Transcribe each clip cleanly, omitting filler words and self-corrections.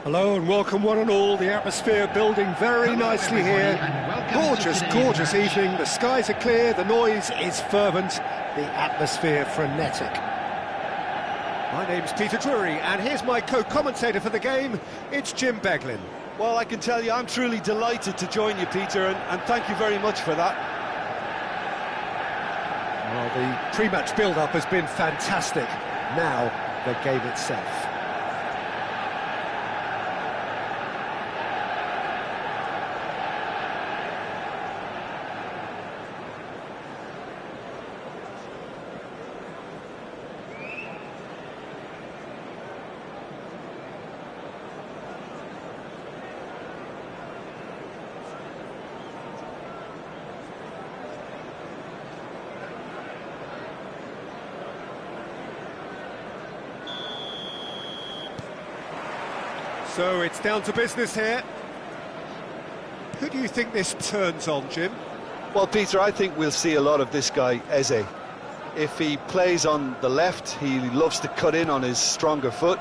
Hello and welcome one and all, the atmosphere building very nicely here. Gorgeous, gorgeous evening, the skies are clear, the noise is fervent, the atmosphere frenetic. My name's Peter Drury and here's my co-commentator for the game, it's Jim Beglin. Well, I can tell you I'm truly delighted to join you, Peter, and thank you very much for that. Well, the pre-match build-up has been fantastic. Now, the game itself. So it's down to business here. Who do you think this turns on, Jim? Well, Peter, I think we'll see a lot of this guy, Eze. If he plays on the left, he loves to cut in on his stronger foot.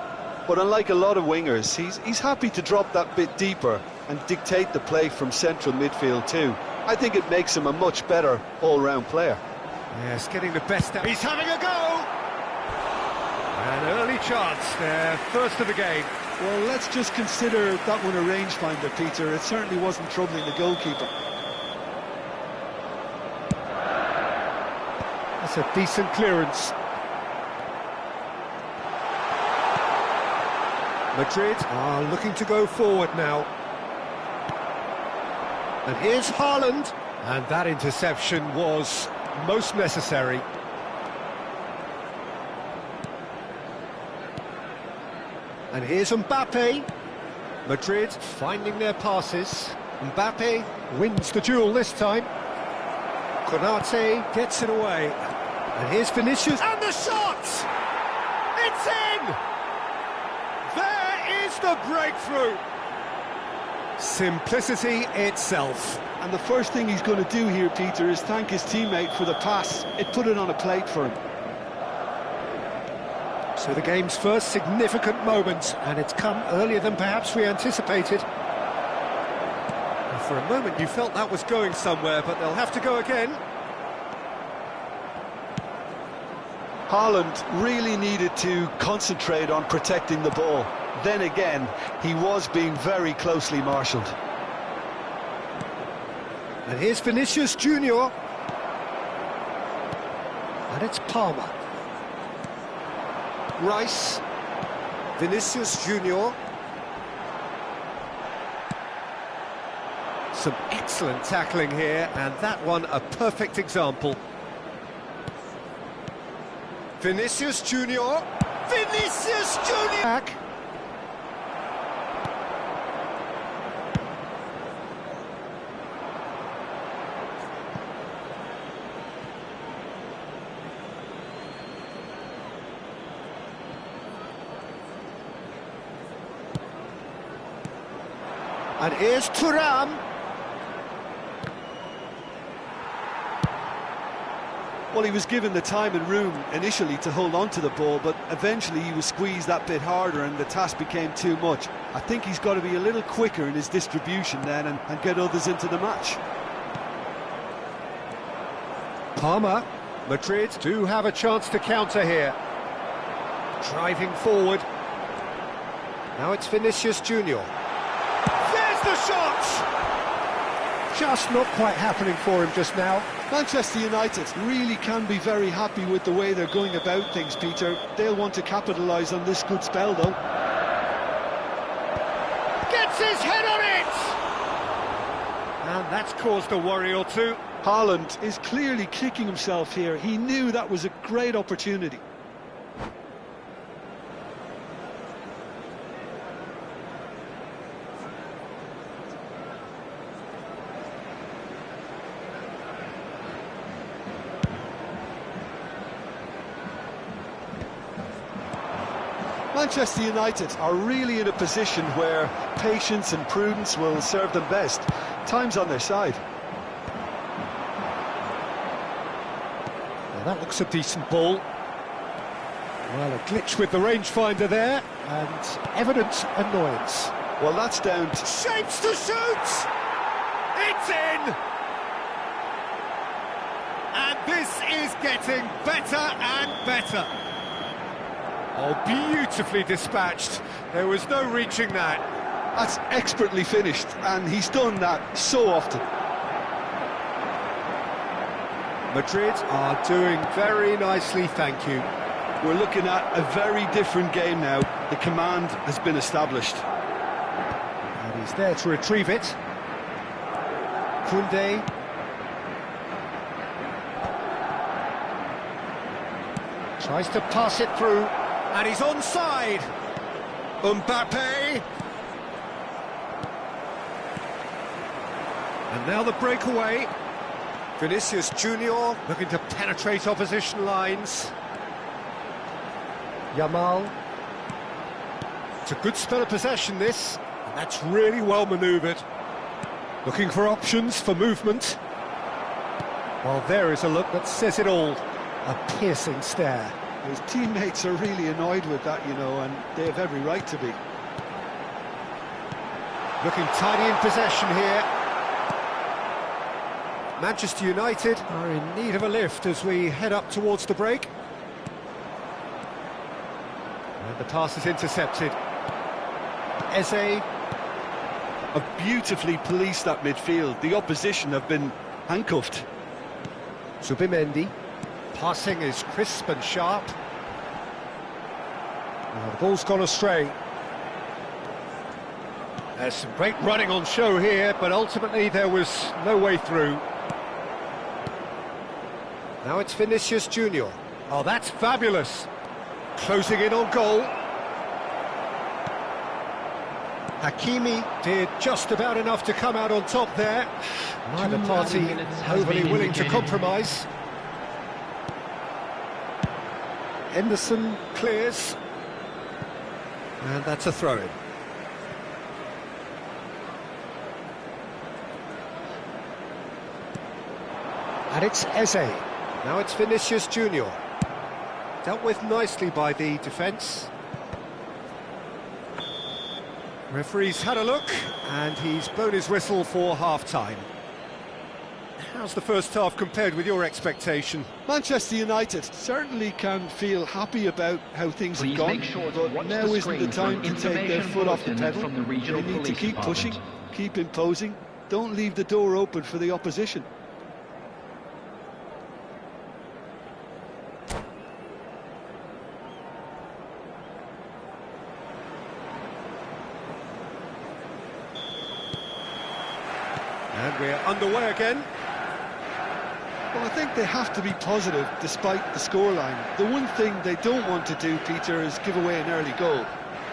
But unlike a lot of wingers, he's happy to drop that bit deeper and dictate the play from central midfield too. I think it makes him a much better all-round player. Yes, getting the best out. He's having a go! An early chance there, first of the game. Well, let's just consider that one a rangefinder, Peter. It certainly wasn't troubling the goalkeeper. That's a decent clearance. Madrid are looking to go forward now. And here's Haaland. And that interception was most necessary. And here's Mbappe. Madrid finding their passes. Mbappe wins the duel this time. Konate gets it away. And here's Vinicius. And the shot! It's in! There is the breakthrough! Simplicity itself. And the first thing he's going to do here, Peter, is thank his teammate for the pass. It put it on a plate for him. So the game's first significant moment, and it's come earlier than perhaps we anticipated. And for a moment you felt that was going somewhere, but they'll have to go again. Haaland really needed to concentrate on protecting the ball. Then again, he was being very closely marshalled. And here's Vinicius Junior. And it's Palmer. Rice, Vinicius Junior. Some excellent tackling here, and that one a perfect example. Vinicius Junior. Vinicius Junior. Back. And here's Thuram. Well, he was given the time and room initially to hold on to the ball, but eventually he was squeezed that bit harder and the task became too much. I think he's got to be a little quicker in his distribution then and get others into the match. Palmer. Madrid do have a chance to counter here. Driving forward. Now it's Vinicius Junior. The shot! Just not quite happening for him just now. Manchester United really can be very happy with the way they're going about things, Peter. They'll want to capitalise on this good spell, though. Gets his head on it! And that's caused a worry or two. Haaland is clearly kicking himself here. He knew that was a great opportunity. Manchester United are really in a position where patience and prudence will serve them best. Time's on their side. Well, that looks a decent ball. Well, a glitch with the rangefinder there, and evident annoyance. Well, that's down to... Shapes to shoot! It's in! And this is getting better and better. Oh, beautifully dispatched. There was no reaching that. That's expertly finished, and he's done that so often. Madrid are doing very nicely, thank you. We're looking at a very different game now. The command has been established. And he's there to retrieve it. Koundé. Tries to pass it through, and he's onside. Mbappe. And now the breakaway. Vinicius Junior looking to penetrate opposition lines. Yamal. It's a good spell of possession, this, and that's really well manoeuvred. Looking for options for movement. Well, there is a look that says it all. A piercing stare. His teammates are really annoyed with that, you know, and they have every right to be. Looking tidy in possession here. Manchester United are in need of a lift as we head up towards the break. And the pass is intercepted. Eze. Have beautifully policed that midfield. The opposition have been handcuffed. Zubimendi. Passing is crisp and sharp. Now the ball's gone astray. There's some great running on show here, but ultimately there was no way through. Now it's Vinicius Junior. Oh, that's fabulous. Closing in on goal. Hakimi did just about enough to come out on top there. Neither party overly willing to compromise. Henderson clears. And that's a throw-in. And it's Eze. Now it's Vinicius Junior. Dealt with nicely by the defence. Referee's had a look, and he's blown his whistle for half-time. How's the first half compared with your expectation? Manchester United certainly can feel happy about how things have gone, but now isn't the time to take their foot off the pedal. They need to keep pushing, keep imposing, don't leave the door open for the opposition. And we're underway again. Well, I think they have to be positive despite the scoreline. The one thing they don't want to do, Peter, is give away an early goal.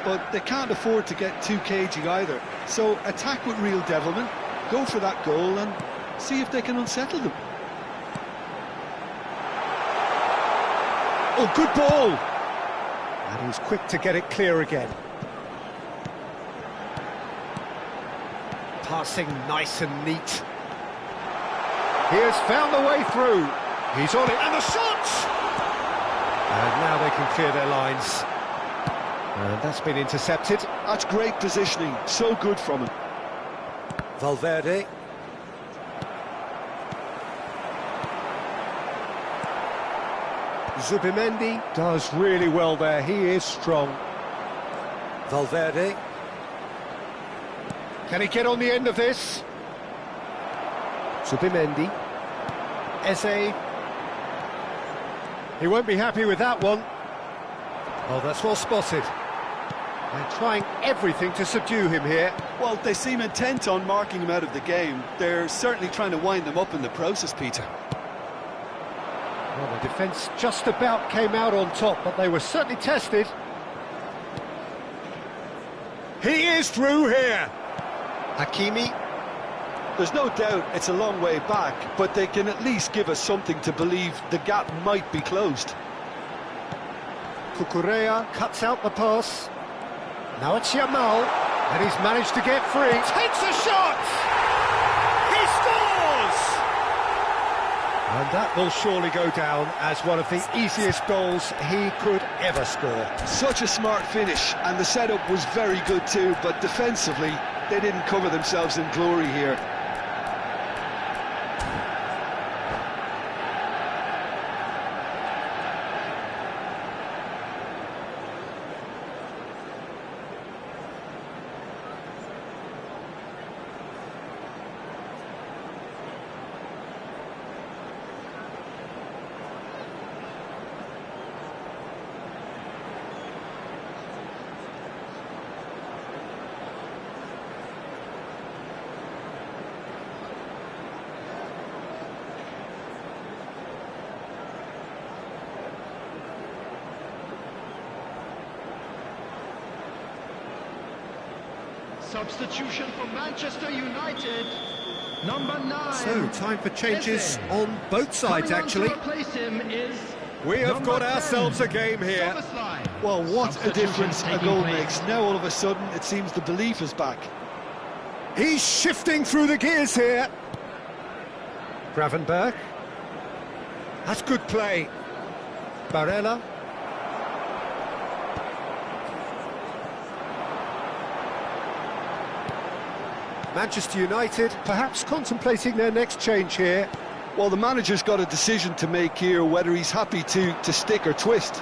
But they can't afford to get too cagey either. So attack with real devilment, go for that goal and see if they can unsettle them. Oh, good ball! And he's quick to get it clear again. Passing nice and neat. He has found the way through. He's on it, and the shot! And now they can clear their lines. And that's been intercepted. That's great positioning, so good from him. Valverde. Zubimendi does really well there, he is strong. Valverde. Can he get on the end of this? Zubimendi. Eze. He won't be happy with that one. Oh, that's well spotted. They're trying everything to subdue him here. Well, they seem intent on marking him out of the game. They're certainly trying to wind them up in the process, Peter. Well, the defence just about came out on top, but they were certainly tested. He is through here. Hakimi. There's no doubt it's a long way back, but they can at least give us something to believe the gap might be closed. Cucurella cuts out the pass. Now it's Yamal, and he's managed to get free. Takes a shot! He scores! And that will surely go down as one of the easiest goals he could ever score. Such a smart finish, and the setup was very good too, but defensively, they didn't cover themselves in glory here. Substitution for Manchester United, number 9. So, time for changes on both sides, actually. We have got ourselves a game here. Well, what a difference a goal makes. Now all of a sudden it seems the belief is back. He's shifting through the gears here. Gravenberg. That's good play. Barella. Manchester United perhaps contemplating their next change here. Well, the manager's got a decision to make here, whether he's happy to stick or twist.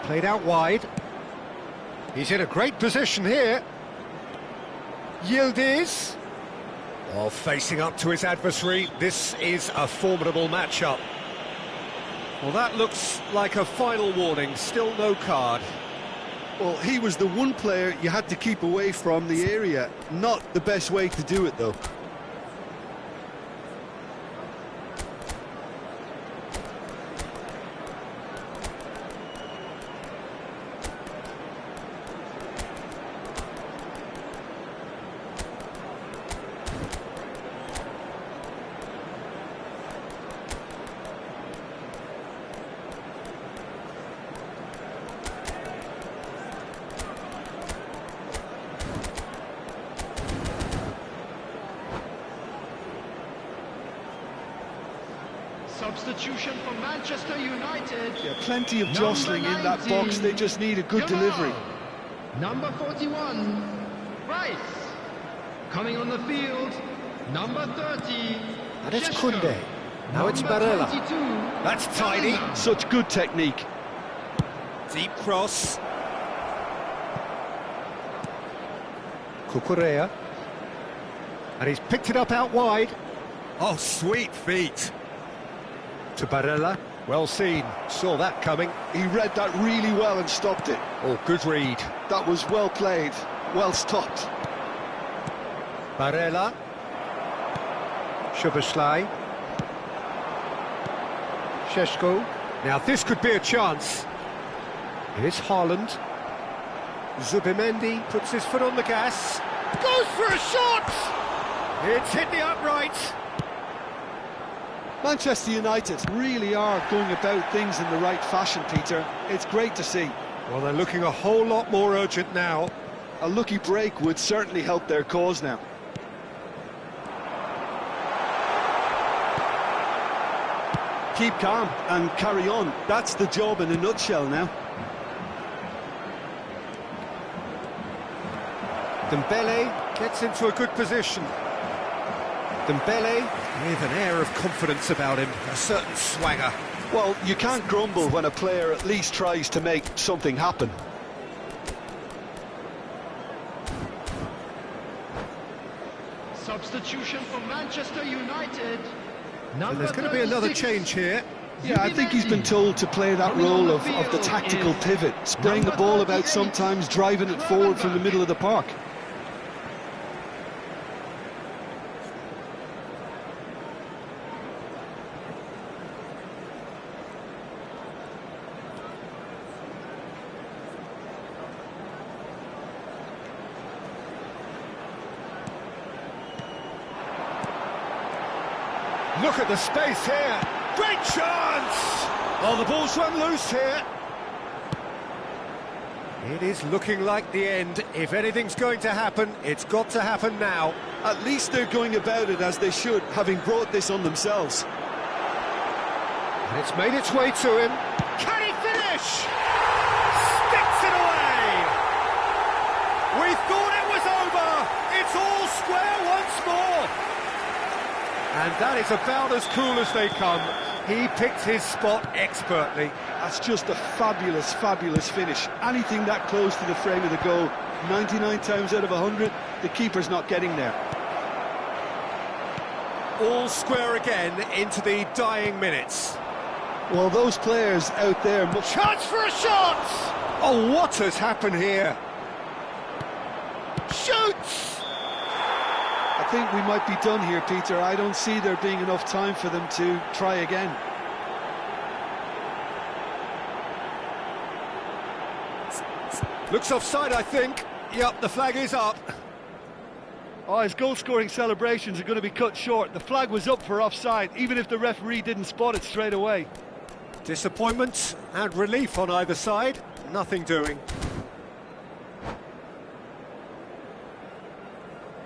Played out wide. He's in a great position here. Yildiz. Well, facing up to his adversary, this is a formidable matchup. Well, that looks like a final warning, still no card. Well, he was the one player you had to keep away from the area. Not the best way to do it, though. Substitution for Manchester United. Yeah, plenty of jostling in that box. They just need a good delivery. Number 41, Rice. Coming on the field, number 30. And it's Koundé. Now it's Barella. That's tidy. Such good technique. Deep cross. Cucurella. And he's picked it up out wide. Oh, sweet feet. To Barella, well seen, saw that coming. He read that really well and stopped it. Oh, good read. That was well played, well stopped. Barella. Szoboszlai. Šeško. Now this could be a chance. Here's Haaland. Zubimendi puts his foot on the gas. Goes for a shot! It's hit the upright. Manchester United really are going about things in the right fashion, Peter. It's great to see. Well, they're looking a whole lot more urgent now. A lucky break would certainly help their cause now. Keep calm and carry on. That's the job in a nutshell now. Dembele gets into a good position. Dembele with an air of confidence about him, a certain swagger. Well, you can't grumble when a player at least tries to make something happen. Substitution for Manchester United. And there's going to be another change here. Yeah, I think he's been told to play that role of the tactical pivot, spraying the ball about sometimes, driving it forward from the middle of the park. Look at the space here. Great chance! Oh, the ball's run loose here. It is looking like the end. If anything's going to happen, it's got to happen now. At least they're going about it as they should, having brought this on themselves. And it's made its way to him. Can he finish? Sticks it away! We thought it was over! It's all square once more! And that is about as cool as they come. He picked his spot expertly. That's just a fabulous, fabulous finish. Anything that close to the frame of the goal, 99 times out of 100, the keeper's not getting there. All square again into the dying minutes. Well, those players out there... Chance for a shot! Oh, what has happened here? Shoots! I think we might be done here, Peter. I don't see there being enough time for them to try again. Looks offside, I think. Yep, the flag is up. Oh, his goal-scoring celebrations are going to be cut short. The flag was up for offside, even if the referee didn't spot it straight away. Disappointment and relief on either side. Nothing doing.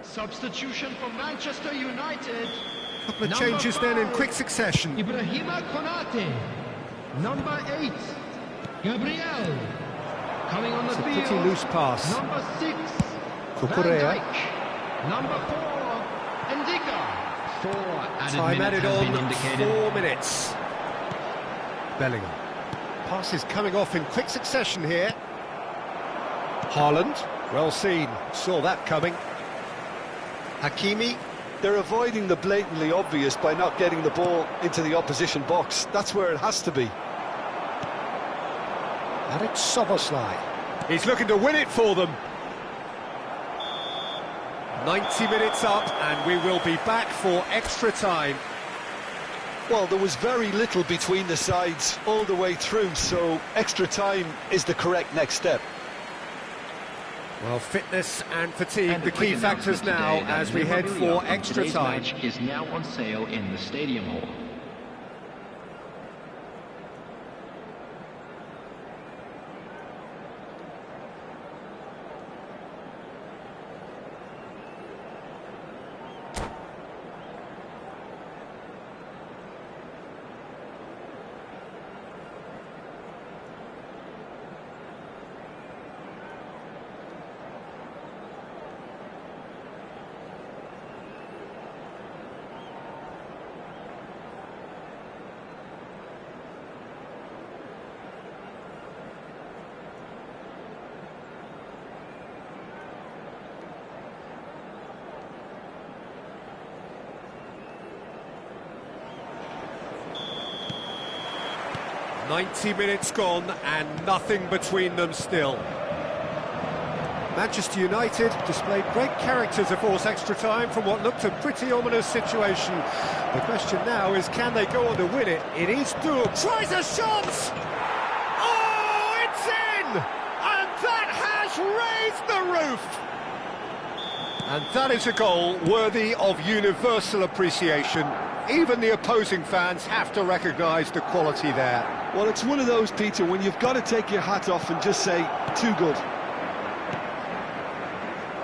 Substitution for Manchester United. Couple of changes then in quick succession. Ibrahima Konate. Number 8, Gabriel. Coming on the It's a field. pretty loose pass. Number 6, Cucurella. Van Dijk. Number 4, Ndika. 4 added Time minutes added have been on, indicated. 4 minutes. Bellingham. Passes coming off in quick succession here. Haaland, well seen, saw that coming. Hakimi. They're avoiding the blatantly obvious by not getting the ball into the opposition box. That's where it has to be. And it's Szoboszlai. He's looking to win it for them. 90 minutes up and we will be back for extra time. Well, there was very little between the sides all the way through, so extra time is the correct next step. Well, fitness and fatigue, And the key factors now today that as we head memorabilia for of extra today's time. match is now on sale in the Stadium Hall. "90 minutes gone and nothing between them still." Manchester United displayed great character to force extra time from what looked a pretty ominous situation. The question now is, can they go on to win it? It is doable. Tries a shot! Oh, it's in! And that has raised the roof! And that is a goal worthy of universal appreciation. Even the opposing fans have to recognise the quality there. Well, it's one of those, Peter, when you've got to take your hat off and just say, too good.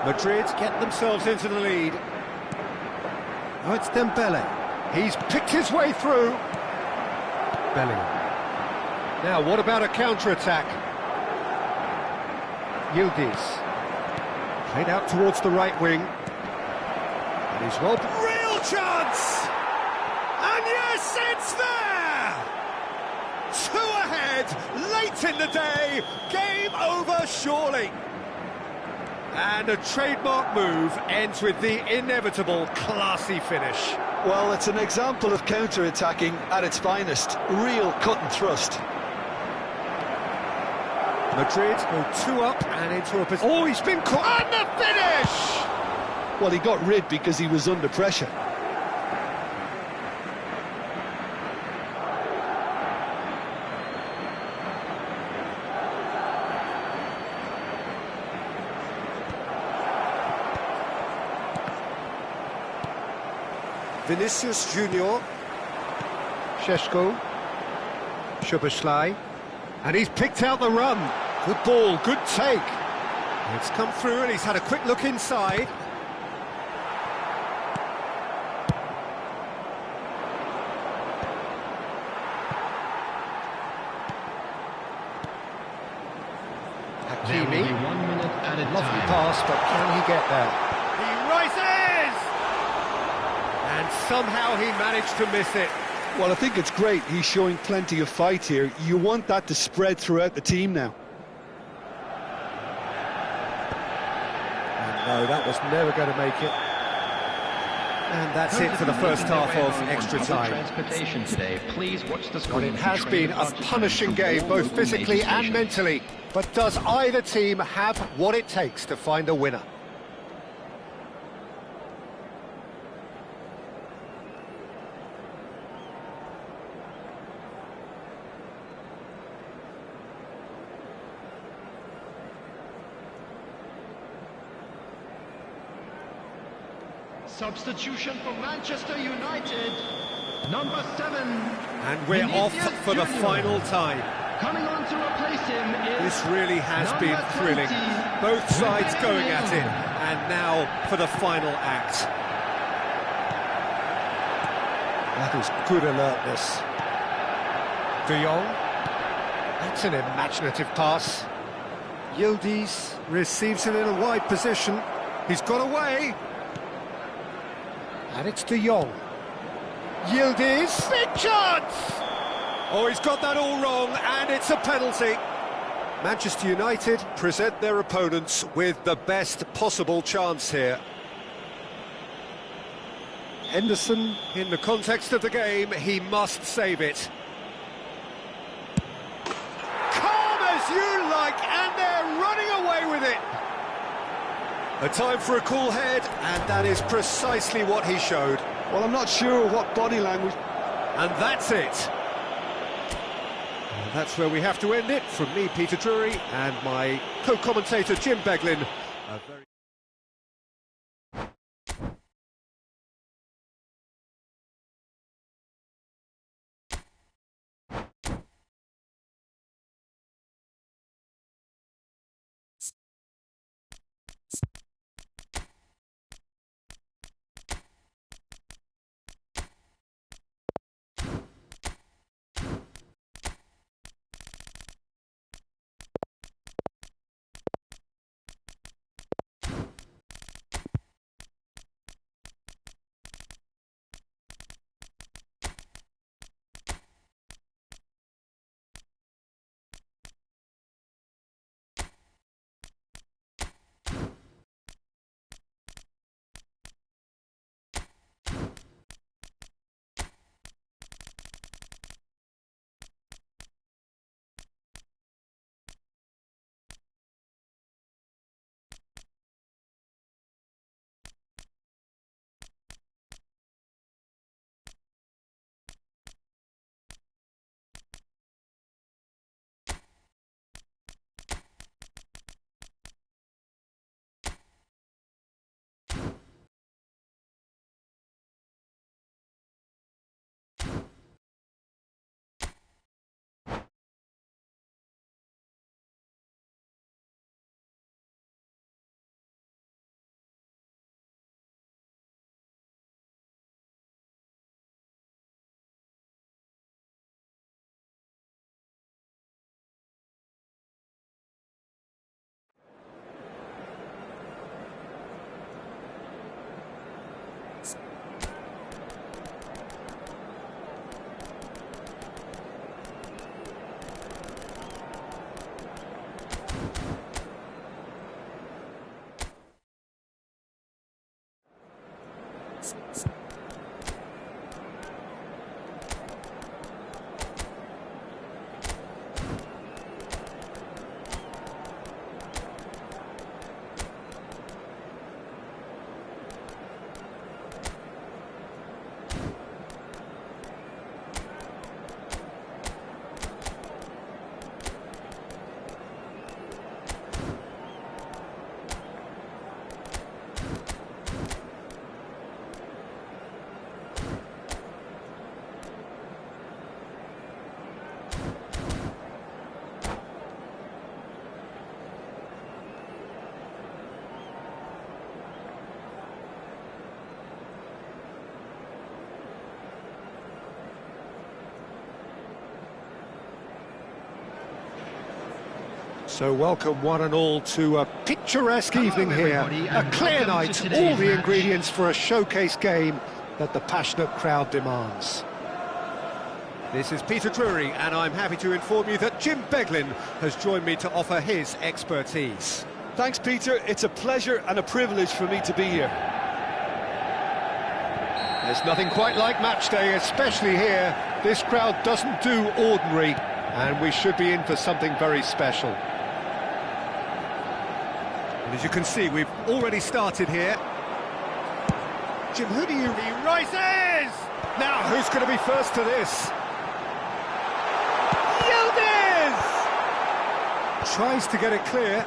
Madrid get themselves into the lead. Oh, it's Dembele. He's picked his way through. Bellingham. Now, what about a counter-attack? Yildiz. Played out towards the right wing. And he's well... Real chance! And yes, it's there! 2 ahead, late in the day, game over surely. And a trademark move ends with the inevitable classy finish. Well, it's an example of counter-attacking at its finest. Real cut and thrust. Madrid go 2 up and into a position. Oh, he's been caught. And the finish! Well, he got rid because he was under pressure. Vinicius Junior, Šeško, Szoboszlai, and he's picked out the run. Good ball, good take. It's come through and he's had a quick look inside. There will be Hakimi. 1 minute added Lovely time. pass, but can he get there? He rises! And somehow he managed to miss it. Well, I think it's great. He's showing plenty of fight here. You want that to spread throughout the team now. And no, that was never going to make it. And that's it for the first half of extra time. Transportation today. Please watch the But screen. it has been a punishing game, both physically and mentally. But does either team have what it takes to find a winner? Substitution for Manchester United. Number 7. And we're off Vinicius for the Junior. final time. Coming on to replace him is This really has number been thrilling. 20, Both sides going at it. Willian. And now for the final act. That is good alertness. De Jong. That's an imaginative pass. Yildiz receives it in a wide position. He's got away. And it's De Jong. Yildiz. Big chance! Oh, he's got that all wrong, and it's a penalty. Manchester United present their opponents with the best possible chance here. Henderson, in the context of the game, he must save it. Calm as you like, and they're running away with it. A time for a cool head, and that is precisely what he showed. Well, I'm not sure what body language... And that's it. And that's where we have to end it. From me, Peter Drury, and my co-commentator, Jim Beglin. A very So welcome one and all to a picturesque evening here. A clear night, all the ingredients for a showcase game that the passionate crowd demands. This is Peter Drury, and I'm happy to inform you that Jim Beglin has joined me to offer his expertise. Thanks, Peter. It's a pleasure and a privilege for me to be here. There's nothing quite like match day, especially here. This crowd doesn't do ordinary, and we should be in for something very special. And as you can see, we've already started here. Jim, who do you... He rises! Now, who's going to be first to this? Yildiz! Tries to get it clear.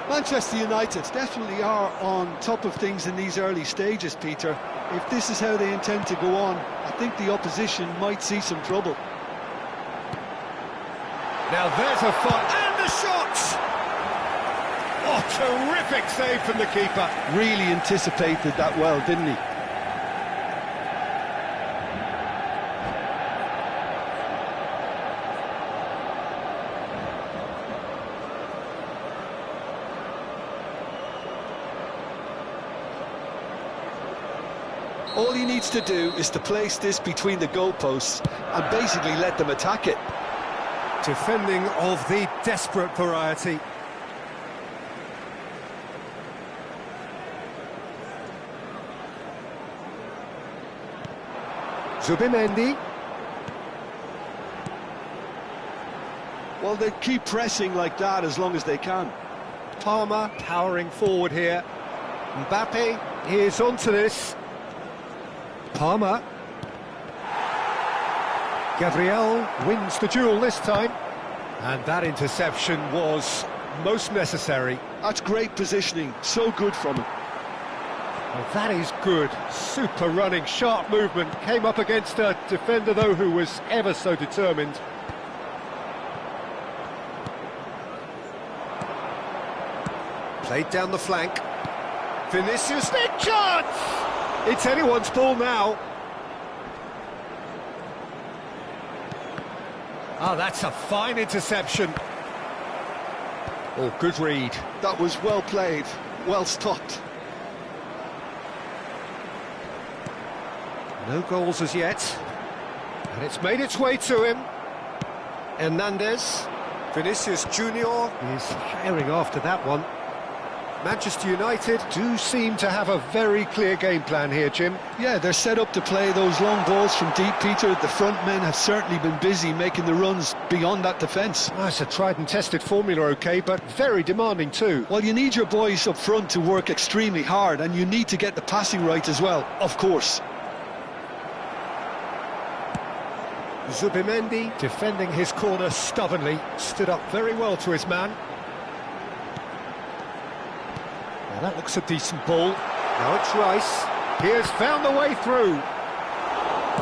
Manchester United definitely are on top of things in these early stages, Peter. If this is how they intend to go on, I think the opposition might see some trouble. Now there's a fight, and the shot! Oh, terrific save from the keeper. Really anticipated that well, didn't he? All he needs to do is to place this between the goalposts and basically let them attack it. Defending of the desperate variety. Zubimendi. Well, they keep pressing like that as long as they can. Palmer powering forward here. Mbappe is onto this. Palmer. Gabriel wins the duel this time. And that interception was most necessary. That's great positioning, so good from him. Well, that is good. Super running, sharp movement. Came up against a defender, though, who was ever so determined. Played down the flank. Vinicius, big chance! It's anyone's ball now. Oh, that's a fine interception. Oh, good read. That was well played, well stopped. No goals as yet. And it's made its way to him. Hernandez. Vinicius Junior is firing after that one. Manchester United do seem to have a very clear game plan here, Jim. Yeah, they're set up to play those long balls from deep, Peter. The front men have certainly been busy making the runs beyond that defence. Oh, it's a tried and tested formula, OK, but very demanding too. Well, you need your boys up front to work extremely hard, and you need to get the passing right as well, of course. Zubimendi defending his corner stubbornly, stood up very well to his man. Now that looks a decent ball. Now it's Rice. He has found the way through.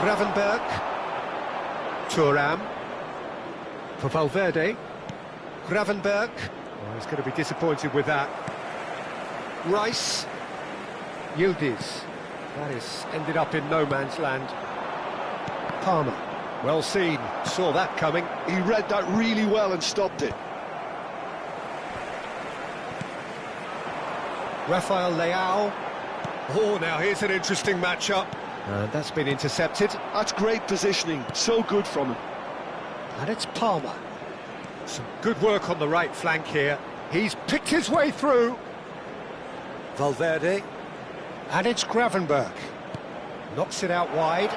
Gravenberg. Thuram. For Valverde. Gravenberg. Oh, he's going to be disappointed with that. Rice. Yildiz. That is ended up in no man's land. Palmer. Well seen. Saw that coming. He read that really well and stopped it. Rafael Leao. Oh, now here's an interesting matchup. That's been intercepted. That's great positioning, so good from him. And it's Palmer. Some good work on the right flank here. He's picked his way through. Valverde. And it's Gravenberg. Knocks it out wide.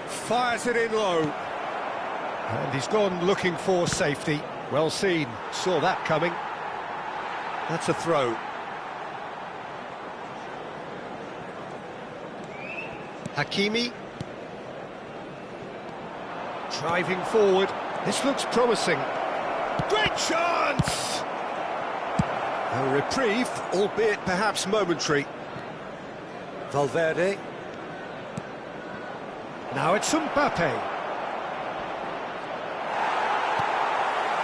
Fires it in low. And he's gone looking for safety. Well seen. Saw that coming. That's a throw. Hakimi. Driving forward. This looks promising. Great chance! A reprieve, albeit perhaps momentary. Valverde. Now it's Mbappe.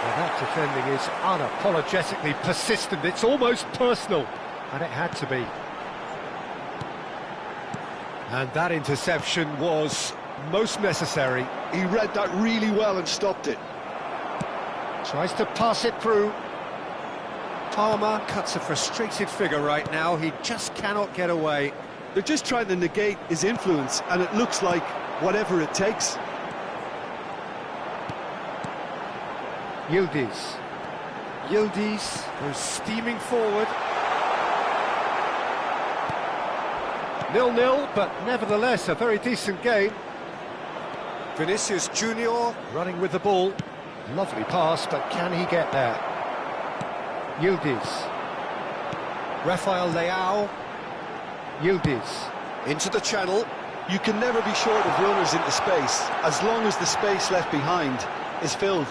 Well, that defending is unapologetically persistent. It's almost personal, and it had to be. And that interception was Most necessary. He read that really well and stopped it. Tries to pass it through. Palmer cuts a frustrated figure right now. He just cannot get away. They're just trying to negate his influence, and it looks like whatever it takes. Yildiz. Yildiz goes steaming forward. 0-0, but nevertheless a very decent game. Vinicius Junior running with the ball. Lovely pass, but can he get there? Yildiz. Rafael Leao. Yildiz into the channel. You can never be short of runners into space, as long as the space left behind is filled.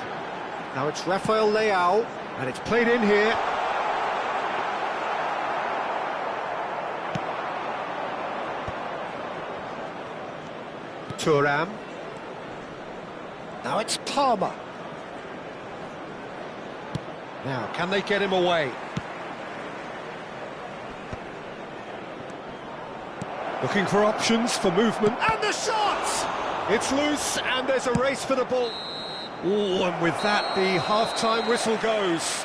Now it's Rafael Leao, and it's played in here. Thuram. Now it's Palmer. Now, can they get him away? Looking for options for movement. And the shot! It's loose, and there's a race for the ball. Oh, and with that, the half-time whistle goes.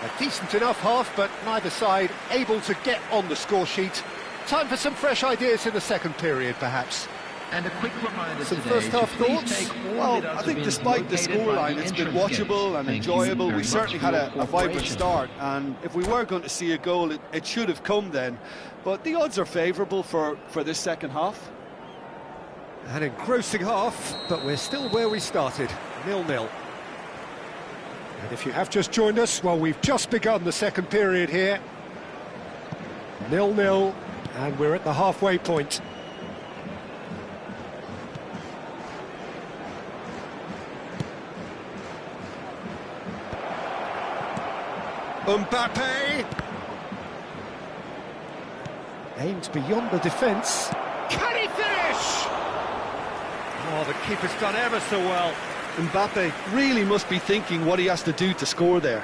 A decent enough half, but neither side able to get on the score sheet. Time for some fresh ideas in the second period, perhaps. And a quick reminder Some today first half to please thoughts? take all Well, bidders I think of despite the Binz located by scoreline, the it's been entrance watchable gates. and Thank you enjoyable. very We much certainly for had your a vibrant cooperation. start, and if we were going to see a goal, it should have come then. But the odds are favourable for this second half. An engrossing half, but we're still where we started, 0-0. And if you have just joined us, well, we've just begun the second period here. 0-0, and we're at the halfway point. Mbappe! Aimed beyond the defence. Can he finish? Oh, the keeper's done ever so well. Mbappe really must be thinking what he has to do to score there.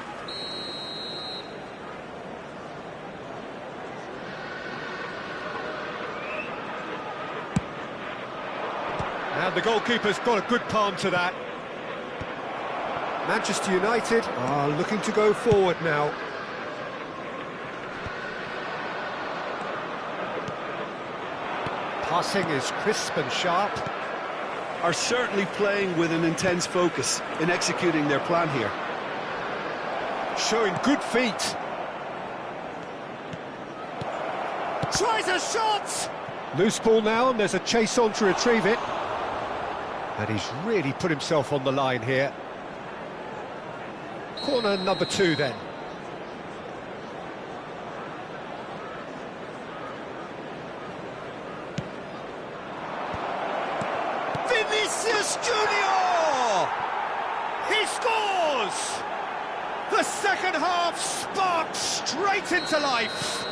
And the goalkeeper's got a good palm to that. Manchester United are looking to go forward now. Passing is crisp and sharp. Are certainly playing with an intense focus in executing their plan here. Showing good feet. Tries a shot! Loose ball now, and there's a chase on to retrieve it. And he's really put himself on the line here. Corner number 2 then. Vinicius Junior! He scores! The second half sparked straight into life.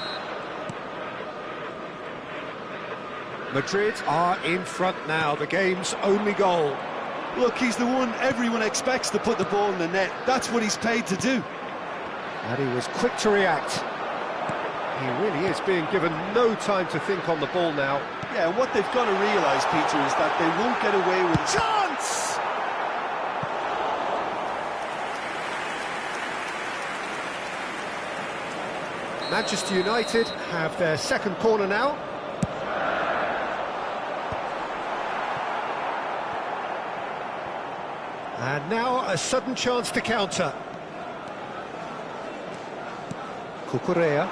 Madrid are in front now, the game's only goal. Look, he's the one everyone expects to put the ball in the net. That's what he's paid to do. And he was quick to react. He really is being given no time to think on the ball now. Yeah, and what they've got to realise, Peter, is that they won't get away with it. Chance! Manchester United have their second corner now. And now a sudden chance to counter. Cucurella.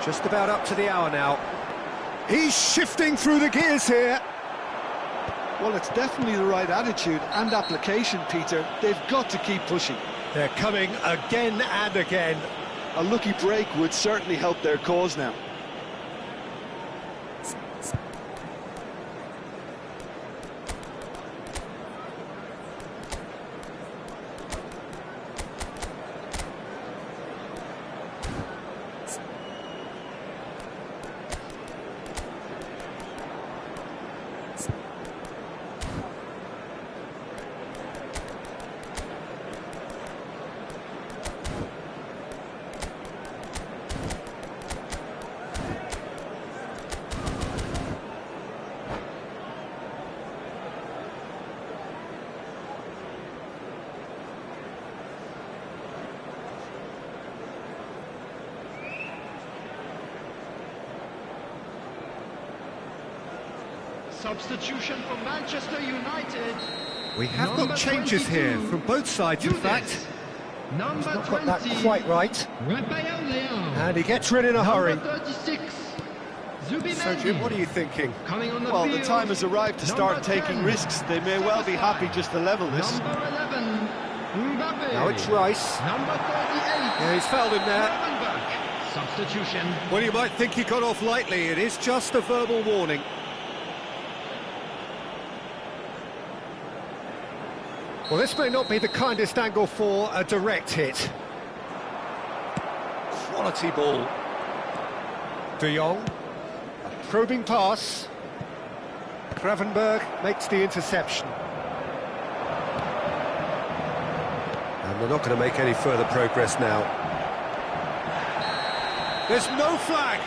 Just about up to the hour now. He's shifting through the gears here. Well, it's definitely the right attitude and application, Peter. They've got to keep pushing. They're coming again and again. A lucky break would certainly help their cause now. Substitution for Manchester United. We have Number got changes 22. here from both sides, in fact. Number Not 20. got that quite right. Raphael Leão. And he gets rid in a hurry. Number 36. Zubi So, Jim, what are you thinking? Coming on the Well, field. the time has arrived to start Number taking 10. risks. They may well be happy just to level this. Number 11. Mbappe. Now it's Rice. Number 38. Yeah, he's fouled him there. Gravenberch. Substitution. Well, you might think he got off lightly. It is just a verbal warning. Well, this may not be the kindest angle for a direct hit. Quality ball. De Jong. A probing pass. Gravenberch makes the interception. And they're not going to make any further progress now. There's no flag.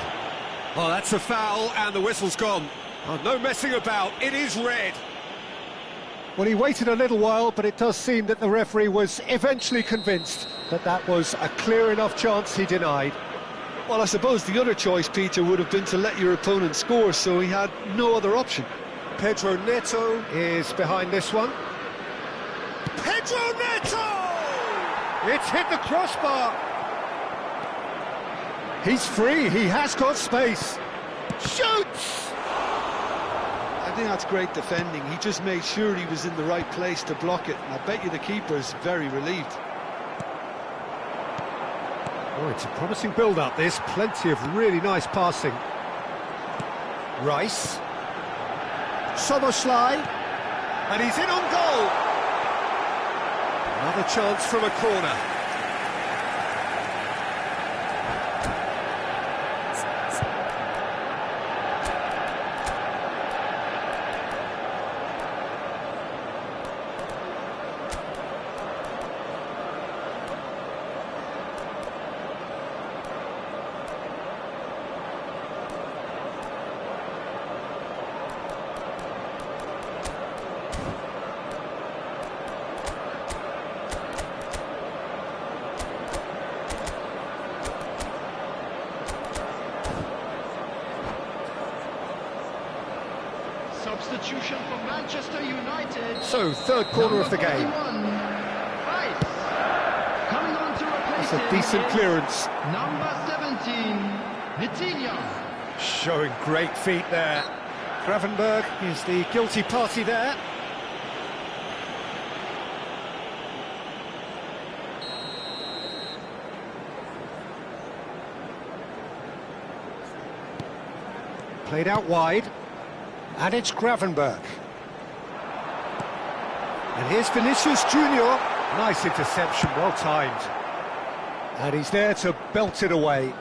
Oh, that's a foul, and the whistle's gone. Oh, no messing about, it is red. Well, he waited a little while, but it does seem that the referee was eventually convinced that that was a clear enough chance he denied. Well, I suppose the other choice, Peter, would have been to let your opponent score, so he had no other option. Pedro Neto is behind this one. Pedro Neto! It's hit the crossbar. He's free, he has got space. Shoots! I think that's great defending. He just made sure he was in the right place to block it. And I bet you the keeper's very relieved. Oh, it's a promising build-up, this. Plenty of really nice passing. Rice. Soboslai. And he's in on goal. Another chance from a corner. Substitution for Manchester United. So, third quarter of the game. Rice. Coming on to replace It's a him decent is clearance. Number 17, Vitinha. Showing great feet there. Gravenberch is the guilty party there. Played out wide. And it's Gravenberch. And here's Vinicius Junior. Nice interception, well timed. And he's there to belt it away.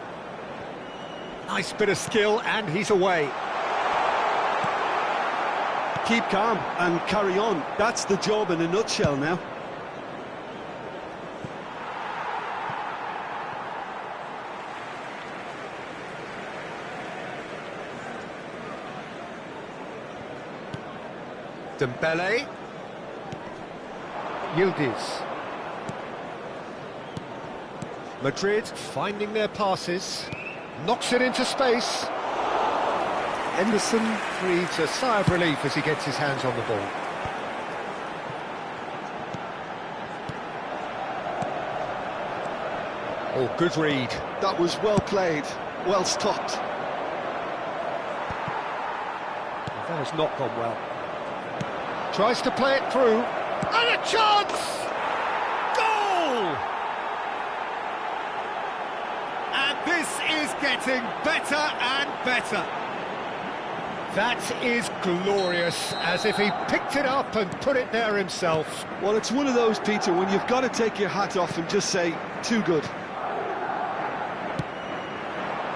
Nice bit of skill, and he's away. Keep calm and carry on. That's the job in a nutshell now. Dembele. Yildiz. Madrid finding their passes. Knocks it into space. Henderson breathes a sigh of relief as he gets his hands on the ball. Oh, good read. That was well played, well stopped. That has not gone well. Tries to play it through. And a chance! Goal! And this is getting better and better. That is glorious, as if he picked it up and put it there himself. Well, it's one of those, Peter, when you've got to take your hat off and just say, too good.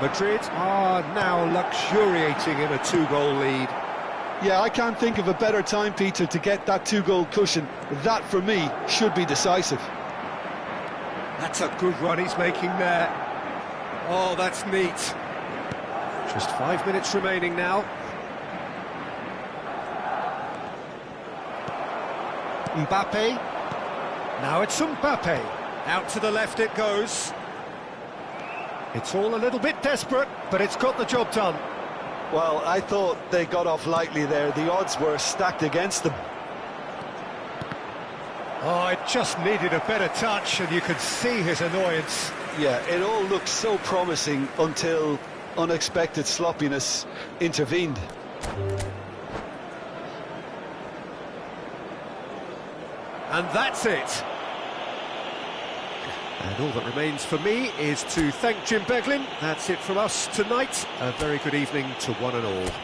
Madrid are now luxuriating in a two-goal lead. Yeah, I can't think of a better time, Peter, to get that two-goal cushion. That, for me, should be decisive. That's a good run he's making there. Oh, that's neat. Just 5 minutes remaining now. Mbappe. Now it's Mbappe. Out to the left it goes. It's all a little bit desperate, but it's got the job done. Well, I thought they got off lightly there. The odds were stacked against them. Oh, it just needed a better touch, and you could see his annoyance. Yeah, it all looked so promising until unexpected sloppiness intervened. And that's it. And all that remains for me is to thank Jim Beglin. That's it from us tonight. A very good evening to one and all.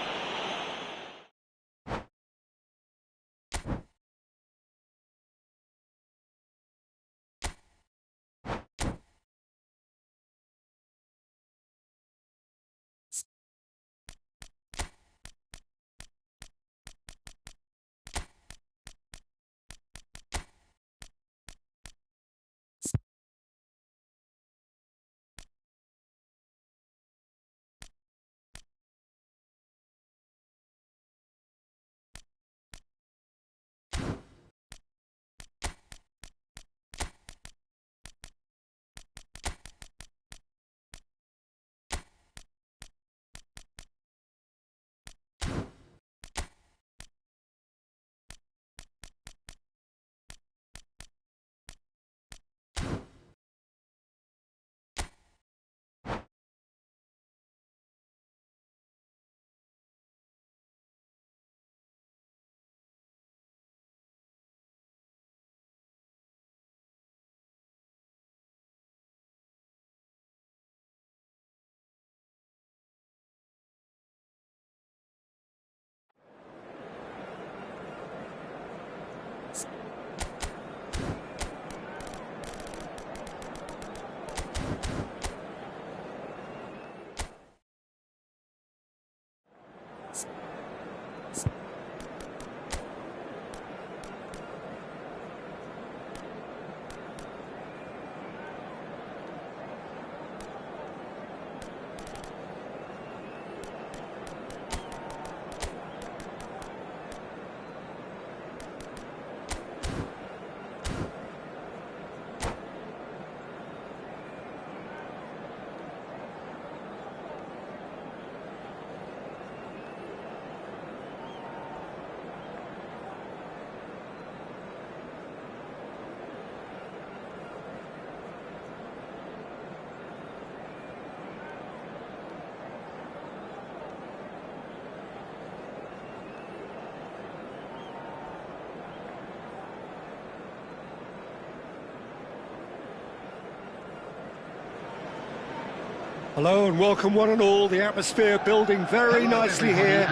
Hello and welcome one and all. The atmosphere building very nicely here.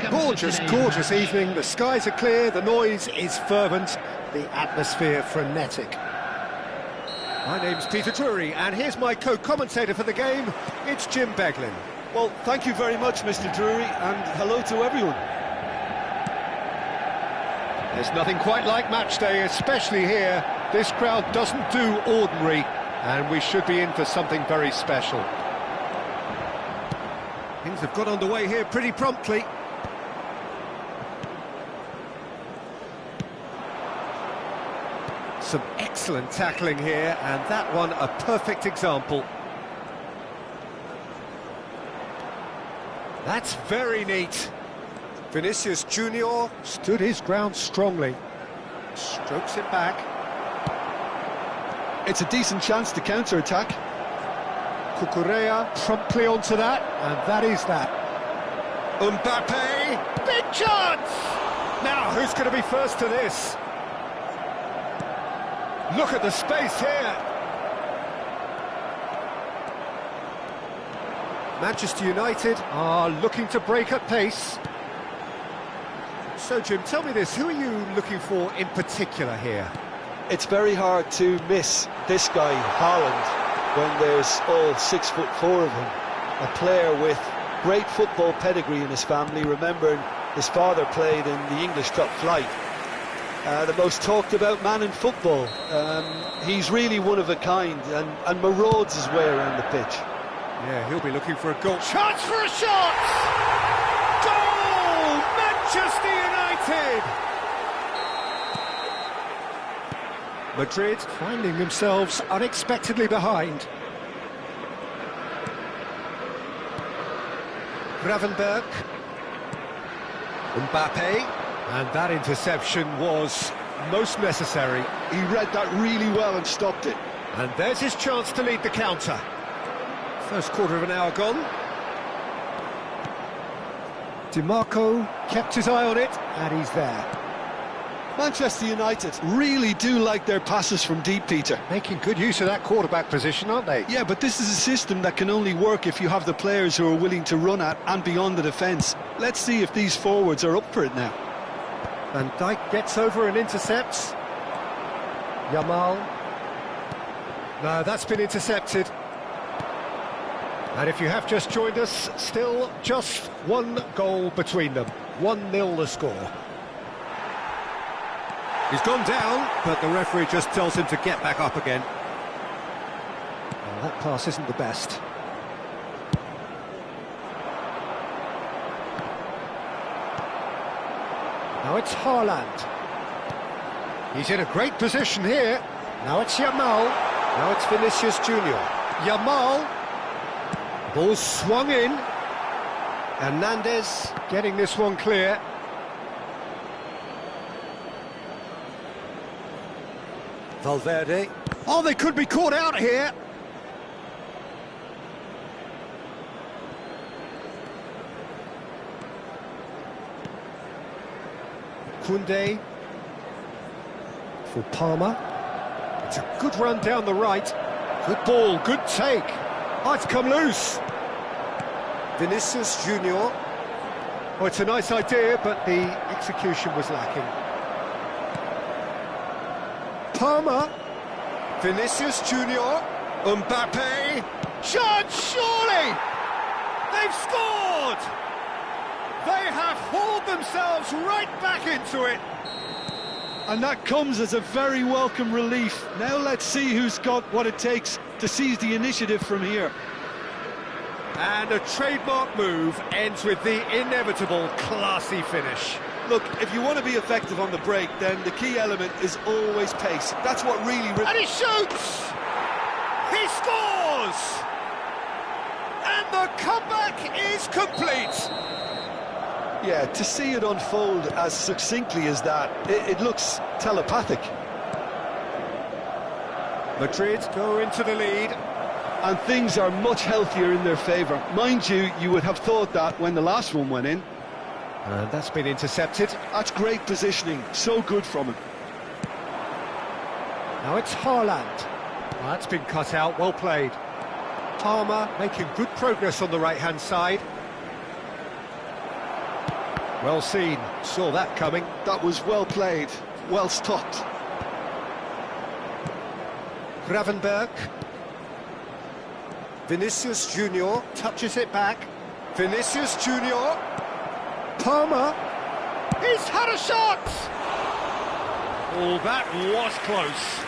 Gorgeous, gorgeous evening. The skies are clear, the noise is fervent, the atmosphere frenetic. My name's Peter Drury, and here's my co-commentator for the game. It's Jim Beglin. Well, thank you very much, Mr. Drury, and hello to everyone. There's nothing quite like match day, especially here. This crowd doesn't do ordinary, and we should be in for something very special. Things have got underway here pretty promptly. Some excellent tackling here, and that one a perfect example. That's very neat. Vinicius Junior stood his ground strongly. Strokes it back. It's a decent chance to counter-attack. Cucurella promptly onto that, and that is that. Mbappe, big chance! Now, who's going to be first to this? Look at the space here. Manchester United are looking to break at pace. So, Jim, tell me this, who are you looking for in particular here? It's very hard to miss this guy, Haaland, when there's all 6'4" of him. A player with great football pedigree in his family, remembering his father played in the English top flight. The most talked about man in football. He's really one of a kind and marauds his way around the pitch. Yeah, he'll be looking for a goal. Chance for a shot! Goal! Manchester United! Madrid finding themselves unexpectedly behind. Gravenberch. Mbappe. And that interception was most necessary. He read that really well and stopped it. And there's his chance to lead the counter. First quarter of an hour gone. DiMarco kept his eye on it, and he's there. Manchester United really do like their passes from deep, Peter. Making good use of that quarterback position, aren't they? Yeah, but this is a system that can only work if you have the players who are willing to run at and beyond the defence. Let's see if these forwards are up for it now. Van Dijk gets over and intercepts. Yamal. No, that's been intercepted. And if you have just joined us, still just one goal between them. 1-0 the score. He's gone down, but the referee just tells him to get back up again. Well, that pass isn't the best. Now it's Haaland. He's in a great position here. Now it's Yamal. Now it's Vinicius Junior. Yamal. Ball swung in. Hernandez getting this one clear. Valverde. Oh, they could be caught out here. Koundé for Palmer. It's a good run down the right. Good ball, good take. Oh, it's come loose. Vinicius Junior. Oh, it's a nice idea, but the execution was lacking. Palmer. Vinicius Junior. Mbappe. Shot, surely! They've scored! They have hauled themselves right back into it. And that comes as a very welcome relief. Now let's see who's got what it takes to seize the initiative from here. And a trademark move ends with the inevitable classy finish. Look, if you want to be effective on the break, then the key element is always pace. That's what really... And he shoots! He scores! And the comeback is complete! Yeah, to see it unfold as succinctly as that, it looks telepathic. Madrid go into the lead. And things are much healthier in their favour. Mind you, you would have thought that when the last one went in. And that's been intercepted. That's great positioning, so good from him. Now it's Haaland. Well, that's been cut out, well played. Palmer making good progress on the right-hand side. Well seen, saw that coming. That was well played, well stopped. Gravenberch. Vinicius Junior touches it back. Vinicius Junior. Palmer. He's had a shot! Oh, that was close.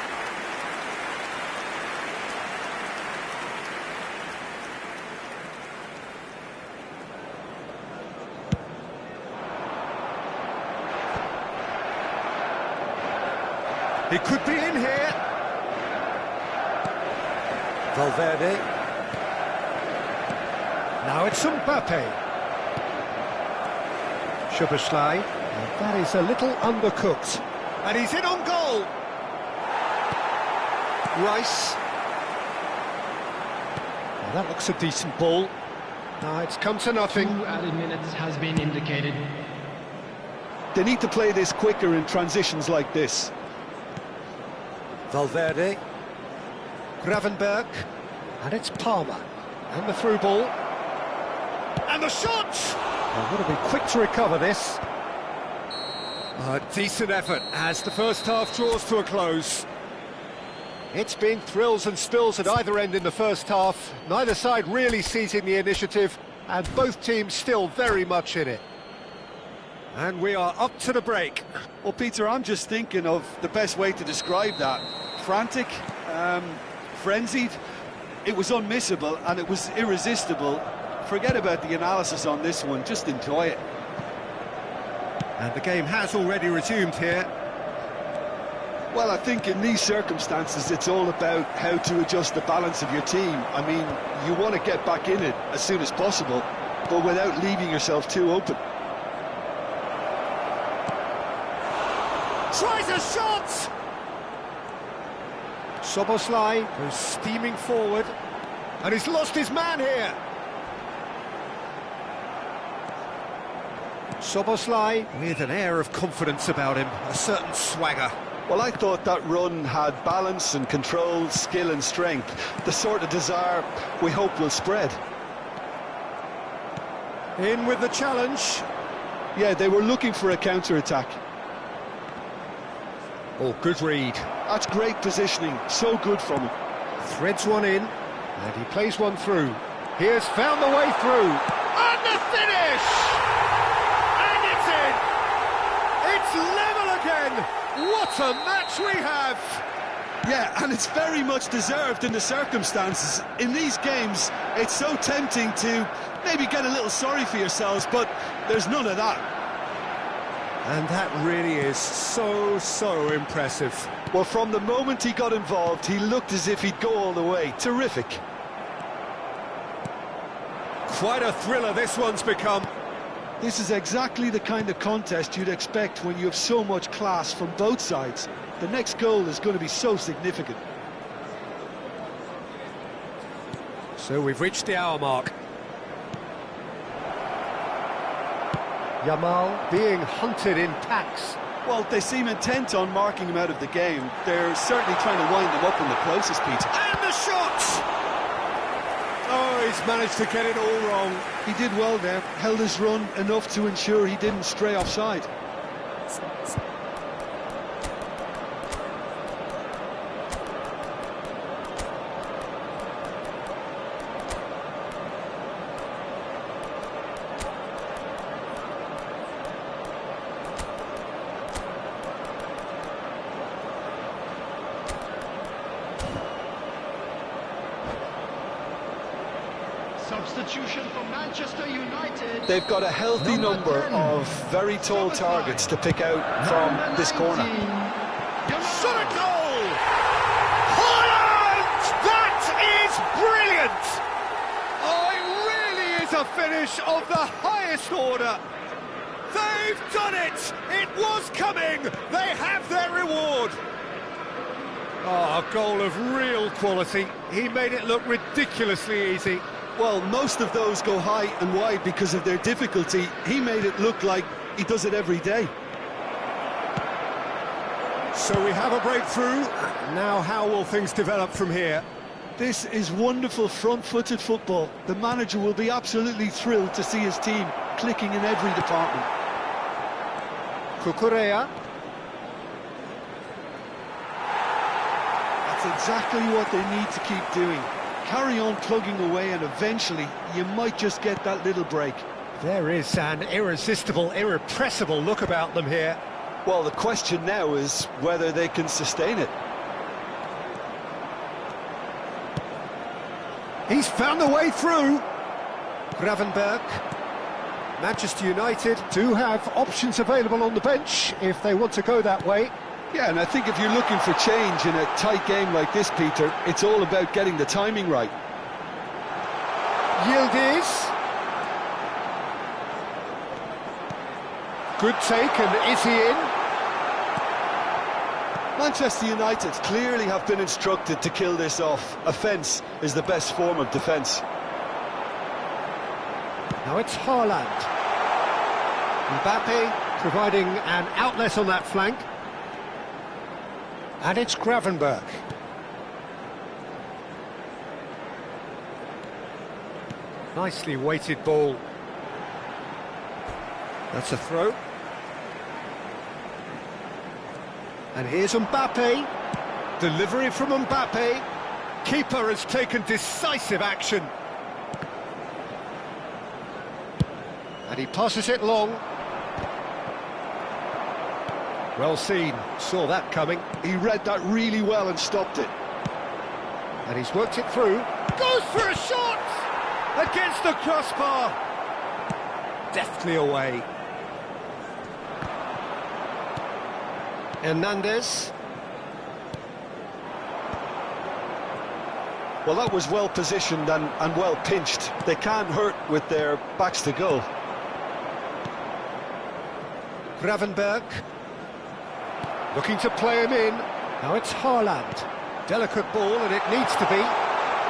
He could be in here. Valverde. Now it's Mbappe. Szoboszlai. That is a little undercooked. And he's in on goal. Rice. Well, that looks a decent ball. Now it's come to nothing. 2 added minutes has been indicated. They need to play this quicker in transitions like this. Valverde. Gravenberch. And it's Palmer. And the through ball. And the shot! Well, would have been quick to recover this. A decent effort as the first half draws to a close. It's been thrills and spills at either end in the first half. Neither side really seizing the initiative, and both teams still very much in it. And we are up to the break. Well, Peter, I'm just thinking of the best way to describe that. Frantic, frenzied. It was unmissable and it was irresistible. Forget about the analysis on this one, just enjoy it. And the game has already resumed here. Well, I think in these circumstances it's all about how to adjust the balance of your team. I mean, you want to get back in it as soon as possible. but without leaving yourself too open. Tries a shot! Szoboszlai goes steaming forward, and he's lost his man here. Szoboszlai with an air of confidence about him, a certain swagger. Well, I thought that run had balance and control, skill and strength, the sort of desire we hope will spread. In with the challenge. Yeah, they were looking for a counter-attack. Oh, good read. That's great positioning, so good from him. Threads one in, and he plays one through. He has found the way through. And the finish! And it's in! It's level again! What a match we have! Yeah, and it's very much deserved in the circumstances. In these games, it's so tempting to maybe get a little sorry for yourselves, but there's none of that. And that really is so impressive. Well, from the moment he got involved, he looked as if he'd go all the way. Terrific. Quite a thriller this one's become. This is exactly the kind of contest you'd expect when you have so much class from both sides. The next goal is going to be so significant. So we've reached the hour mark. Yamal being hunted in packs. Well, they seem intent on marking him out of the game. They're certainly trying to wind him up in the process, Peter. And the shot! Oh, he's managed to get it all wrong. He did well there, held his run enough to ensure he didn't stray offside. Substitution for Manchester United. They've got a healthy number of very tall targets to pick out from this corner. Shot a goal! Haaland! That is brilliant! Oh, it really is a finish of the highest order. They've done it! It was coming! They have their reward! Oh, a goal of real quality. He made it look ridiculously easy. Well, most of those go high and wide because of their difficulty. He made it look like he does it every day. So we have a breakthrough. Now how will things develop from here? This is wonderful front-footed football. The manager will be absolutely thrilled to see his team clicking in every department. Cucurella. That's exactly what they need to keep doing. Carry on plugging away and eventually you might just get that little break. There is an irresistible, irrepressible look about them here. Well, the question now is whether they can sustain it. He's found the way through. Gravenberg. Manchester United do have options available on the bench if they want to go that way. Yeah, and I think if you're looking for change in a tight game like this, Peter, it's all about getting the timing right. Yildiz. Good take, and is he in? Manchester United clearly have been instructed to kill this off. Offence is the best form of defence. Now it's Haaland. Mbappe providing an outlet on that flank. And it's Gravenberg. Nicely weighted ball. That's a throw. And here's Mbappe. Delivery from Mbappe. Keeper has taken decisive action. And he passes it long. Well seen, saw that coming. He read that really well and stopped it. And he's worked it through. Goes for a shot! Against the crossbar. Deftly away. Hernandez. Well, that was well positioned and well pinched. They can't hurt with their backs to goal. Gravenberg. Looking to play him in. Now it's Haaland. Delicate ball, and it needs to be.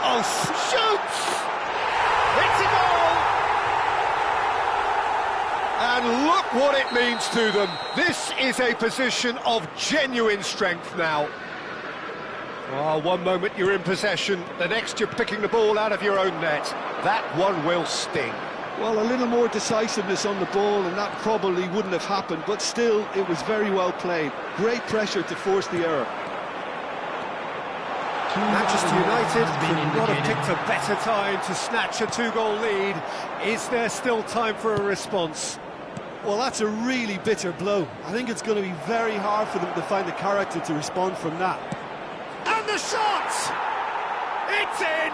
Oh, shoots! It's a goal! And look what it means to them. This is a position of genuine strength now. Oh, one moment you're in possession, the next you're picking the ball out of your own net. That one will sting. Well, a little more decisiveness on the ball and that probably wouldn't have happened, but still, it was very well played. Great pressure to force the error. Manchester United could not have picked a better time to snatch a two-goal lead. Is there still time for a response? Well, that's a really bitter blow. I think it's going to be very hard for them to find the character to respond from that. And the shot! It's in!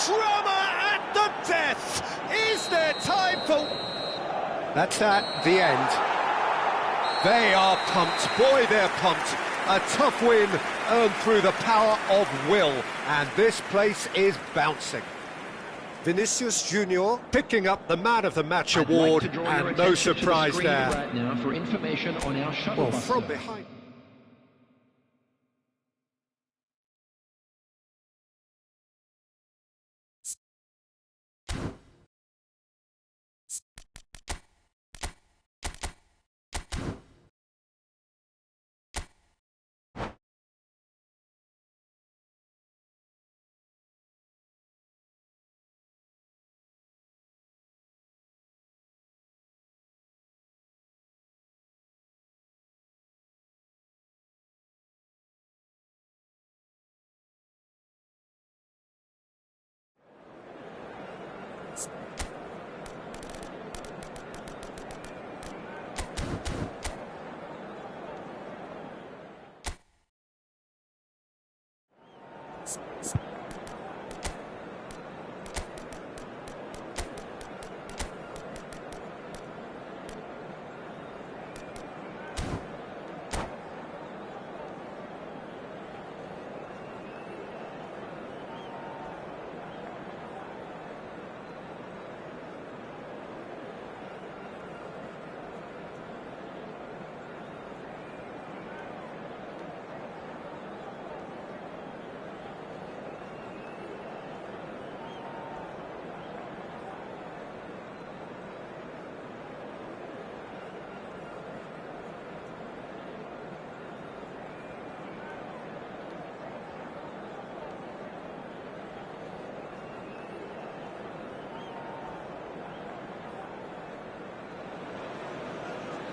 Drama at the death! Is there time for... That's at the end. They are pumped. Boy, they're pumped. A tough win earned through the power of will. And this place is bouncing. Vinicius Junior picking up the Man of the Match award, and no surprise there. Right now for information on our shuttle Well, buses. from behind...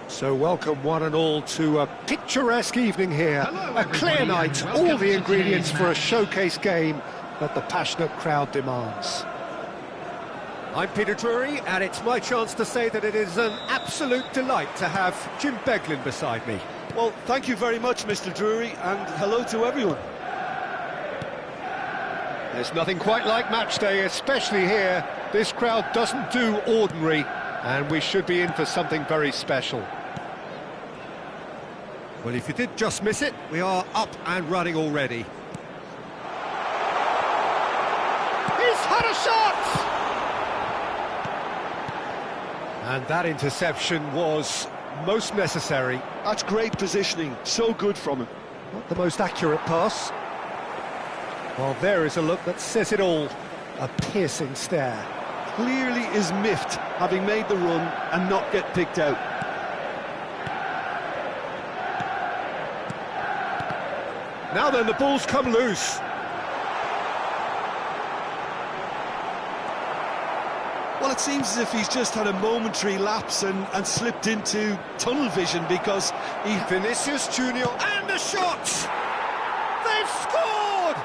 So welcome one and all to a picturesque evening here. Hello, A clear everybody, night, and all welcome the to ingredients today's for a match. showcase game that the passionate crowd demands. I'm Peter Drury, and it's my chance to say that it is an absolute delight to have Jim Beglin beside me. Well, thank you very much, Mr. Drury, and hello to everyone. There's nothing quite like match day, especially here. This crowd doesn't do ordinary, and we should be in for something very special. Well, if you did just miss it, we are up and running already. He's had a shot! And that interception was most necessary. That's great positioning, so good from him. Not the most accurate pass. Well, there is a look that says it all. A piercing stare. Clearly is miffed, having made the run and not get picked out. Now then, the ball's come loose. Well, it seems as if he's just had a momentary lapse and slipped into tunnel vision because he... Vinicius Junior and a shot! They've scored!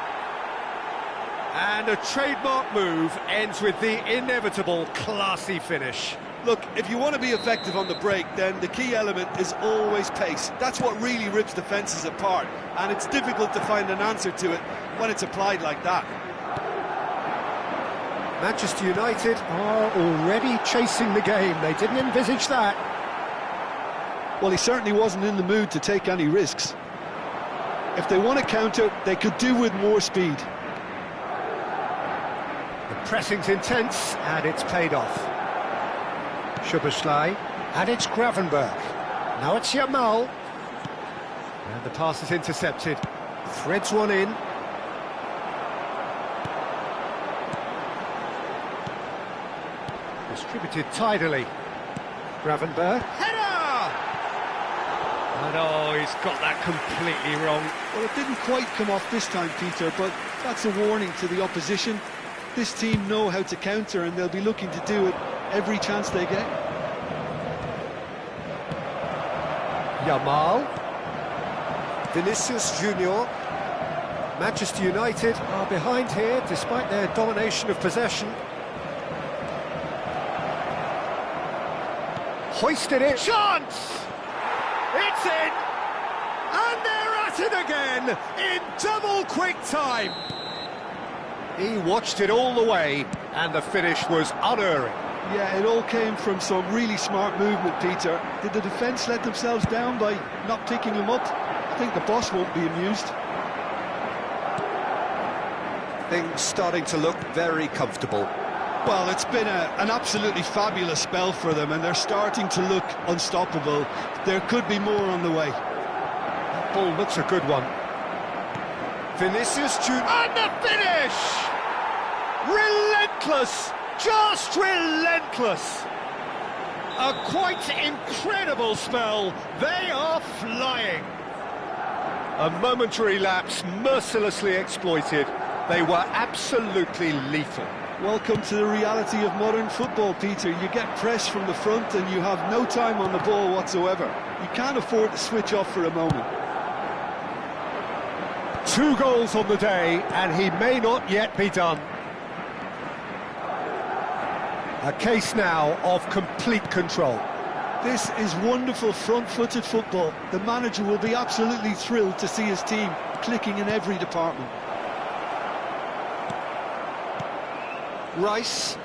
And a trademark move ends with the inevitable classy finish. Look, if you want to be effective on the break, then the key element is always pace. That's what really rips defences apart, and it's difficult to find an answer to it when it's applied like that. Manchester United are already chasing the game. They didn't envisage that. Well, he certainly wasn't in the mood to take any risks. If they want to counter, they could do with more speed. The pressing's intense, and it's paid off. Szoboszlai, and it's Gravenberch. Now it's Yamal. And the pass is intercepted. Threads one in. Distributed tidily. Gravenberch. Header! And oh, he's got that completely wrong. Well, it didn't quite come off this time, Peter, but that's a warning to the opposition. This team know how to counter, and they'll be looking to do it every chance they get. Yamal. Vinicius Junior. Manchester United are behind here despite their domination of possession. Hoisted it. Chance! It's in! And they're at it again in double quick time. He watched it all the way, and the finish was unerring. Yeah, it all came from some really smart movement, Peter. Did the defence let themselves down by not picking him up? I think the boss won't be amused. Things starting to look very comfortable. Well, it's been an absolutely fabulous spell for them, and they're starting to look unstoppable. There could be more on the way. That ball looks a good one. Vinicius Junior. And the finish! Relentless! Just relentless! A quite incredible spell. They are flying. A momentary lapse mercilessly exploited. They were absolutely lethal. Welcome to the reality of modern football, Peter. You get pressed from the front and you have no time on the ball whatsoever. You can't afford to switch off for a moment. 2 goals on the day, and he may not yet be done. A case now of complete control. This is wonderful front-footed football. The manager will be absolutely thrilled to see his team clicking in every department. Rice.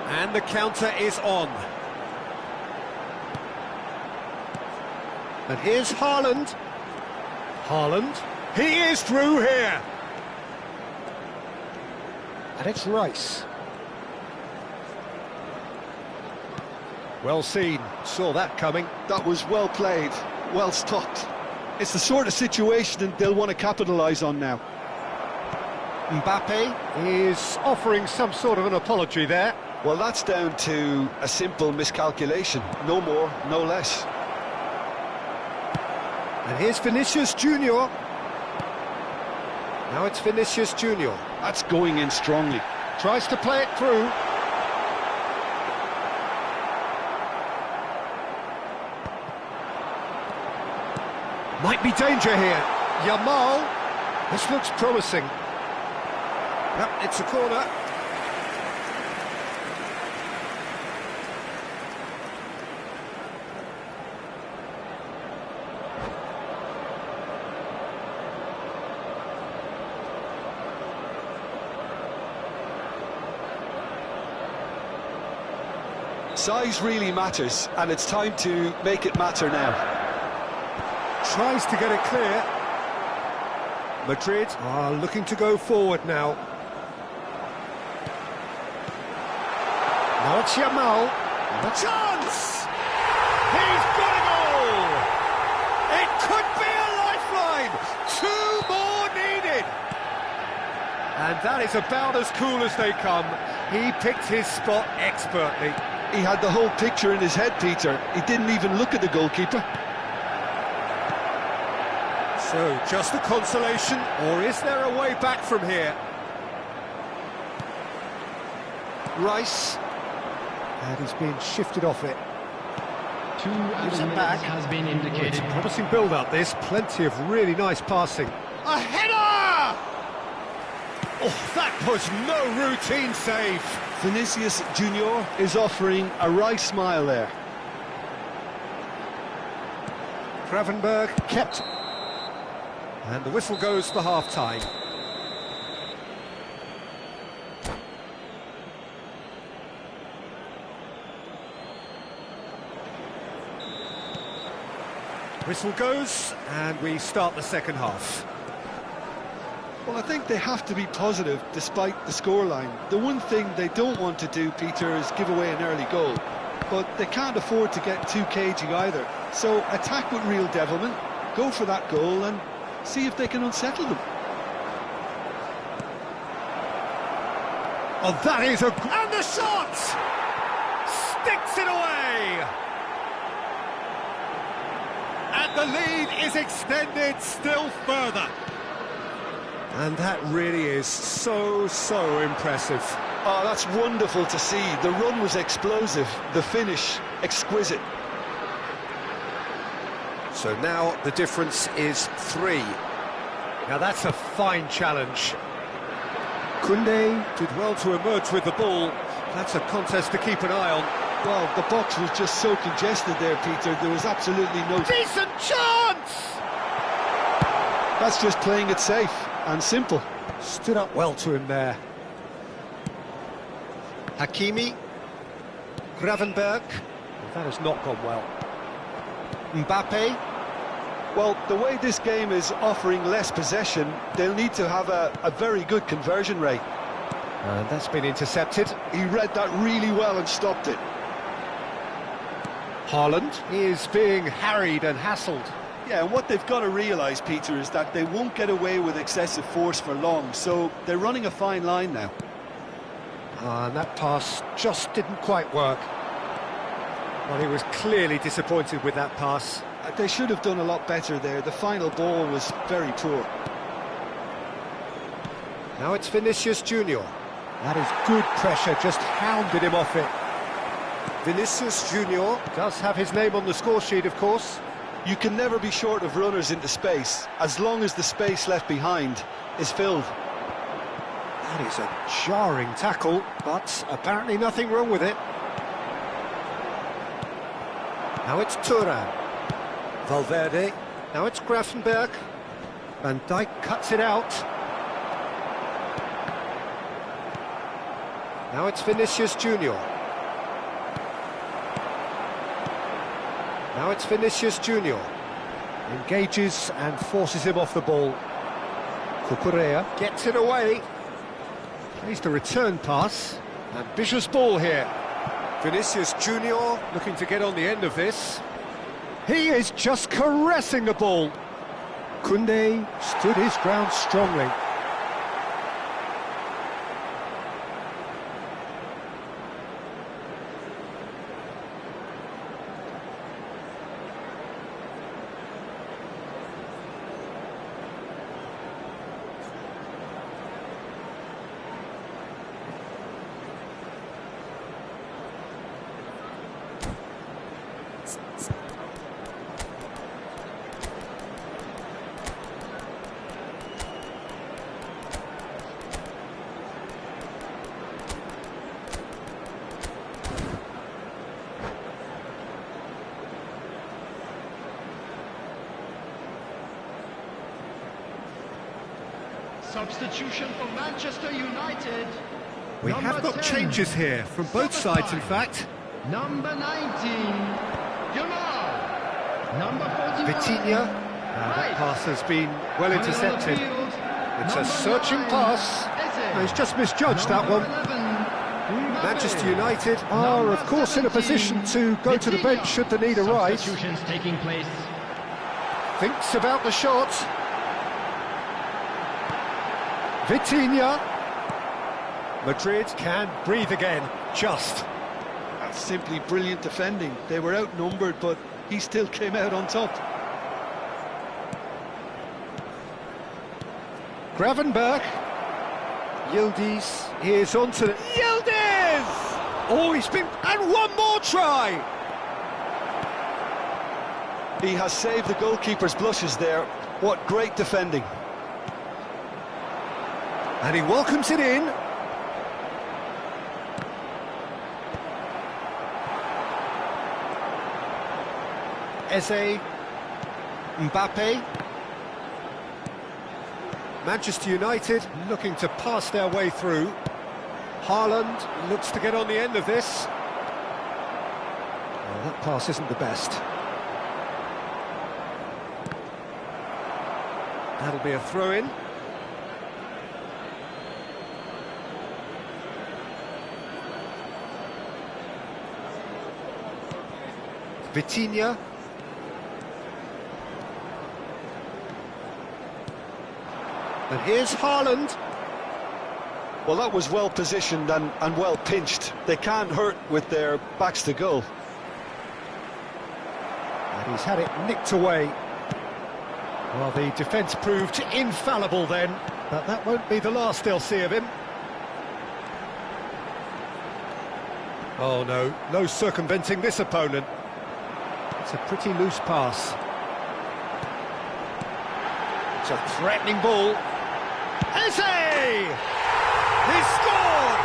And the counter is on. And here's Haaland. Haaland. He is through here. And it's Rice. Well seen. Saw that coming. That was well played, well stopped. It's the sort of situation they'll want to capitalise on now. Mbappe is offering some sort of an apology there. Well, that's down to a simple miscalculation. No more, no less. And here's Vinicius Junior. Now it's Vinicius Junior. That's going in strongly. Tries to play it through. Might be danger here. Yamal. This looks promising. Yep, it's a corner. Size really matters, and it's time to make it matter now. Tries to get it clear. Madrid are looking to go forward now. Now it's Yamal. And a chance! He's got a goal! It could be a lifeline! 2 more needed! And that is about as cool as they come. He picked his spot expertly. He had the whole picture in his head, Peter. He didn't even look at the goalkeeper. So, just a consolation, or is there a way back from here? Rice. And he's been shifted off it. 2 Gives it minutes back. has been indicated. It's a promising build-up, this. Plenty of really nice passing. A header! Oh, that was no routine save. Vinicius Junior is offering a wry smile there. Gravenberch kept. And the whistle goes for half-time. Whistle goes, and we start the second half. Well, I think they have to be positive despite the scoreline. The one thing they don't want to do, Peter, is give away an early goal. But they can't afford to get too cagey either. So attack with real devilment, go for that goal and see if they can unsettle them. Oh, that is a... And the shot! Sticks it away! And the lead is extended still further. And that really is so impressive. Oh, that's wonderful to see. The run was explosive, the finish exquisite. So now the difference is 3. Now that's a fine challenge. Koundé did well to emerge with the ball. That's a contest to keep an eye on. Well, the box was just so congested there, Peter. There was absolutely no... Decent chance! That's just playing it safe and simple. Stood up well to him there. Hakimi. Gravenberg. That has not gone well. Mbappe. Well, the way this game is offering less possession, they'll need to have a very good conversion rate. And that's been intercepted. He read that really well and stopped it. Haaland is being harried and hassled. Yeah, and what they've got to realise, Peter, is that they won't get away with excessive force for long, so they're running a fine line now. And that pass just didn't quite work. Well, he was clearly disappointed with that pass. They should have done a lot better there. The final ball was very poor. Now it's Vinicius Junior. That is good pressure, just hounded him off it. Vinicius Junior does have his name on the score sheet, of course. You can never be short of runners into space, as long as the space left behind is filled. That is a jarring tackle, but apparently nothing wrong with it. Now it's Thuram. Valverde. Now it's Gravenberg. Van Dijk cuts it out. Now it's Vinicius Junior. Now it's Vinicius Junior. Engages and forces him off the ball. Cucurella gets it away. Plays the return pass. Ambitious ball here. Vinicius Junior looking to get on the end of this. He is just caressing the ball. Koundé stood his ground strongly. Substitution for Manchester United. We have got 10, changes here from both sides, in fact. Number 19, Jamal. Number 41, Vitinha. That pass has been well intercepted. It's a searching pass. He's just misjudged that one. Manchester United are, of course, in a position to go to the bench should the need arise. Substitutions taking place. Thinks about the shot. Vitinha. Madrid can breathe again, just. That's simply brilliant defending. They were outnumbered, but he still came out on top. Gravenberg. Yildiz is onto the... Yildiz! Oh, he's been... And one more try! He has saved the goalkeeper's blushes there. What great defending. And he welcomes it in. Eze. Mbappe. Manchester United looking to pass their way through. Haaland looks to get on the end of this. Well, that pass isn't the best. That'll be a throw-in. Vitinha. And here's Haaland. Well, that was well positioned and well pinched. They can't hurt with their backs to goal. And he's had it nicked away. Well, the defence proved infallible then, but that won't be the last they'll see of him. Oh no, no circumventing this opponent. It's a pretty loose pass. It's a threatening ball. Eze! He's scored!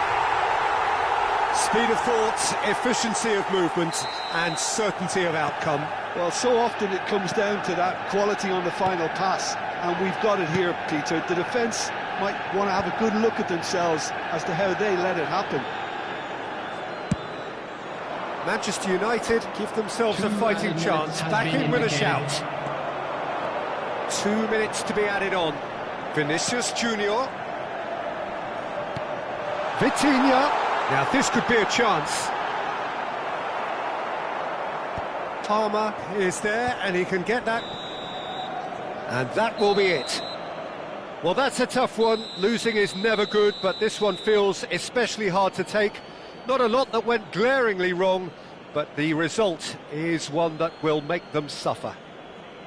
Speed of thought, efficiency of movement, and certainty of outcome. Well, so often it comes down to that quality on the final pass, and we've got it here, Peter. The defence might want to have a good look at themselves as to how they let it happen. Manchester United give themselves a fighting chance, back in with a shout. 2 minutes to be added on. Vinicius Junior. Vitinha. Now this could be a chance. Palmer is there and he can get that. And that will be it. Well, that's a tough one. Losing is never good, but this one feels especially hard to take. Not a lot that went glaringly wrong, but the result is one that will make them suffer.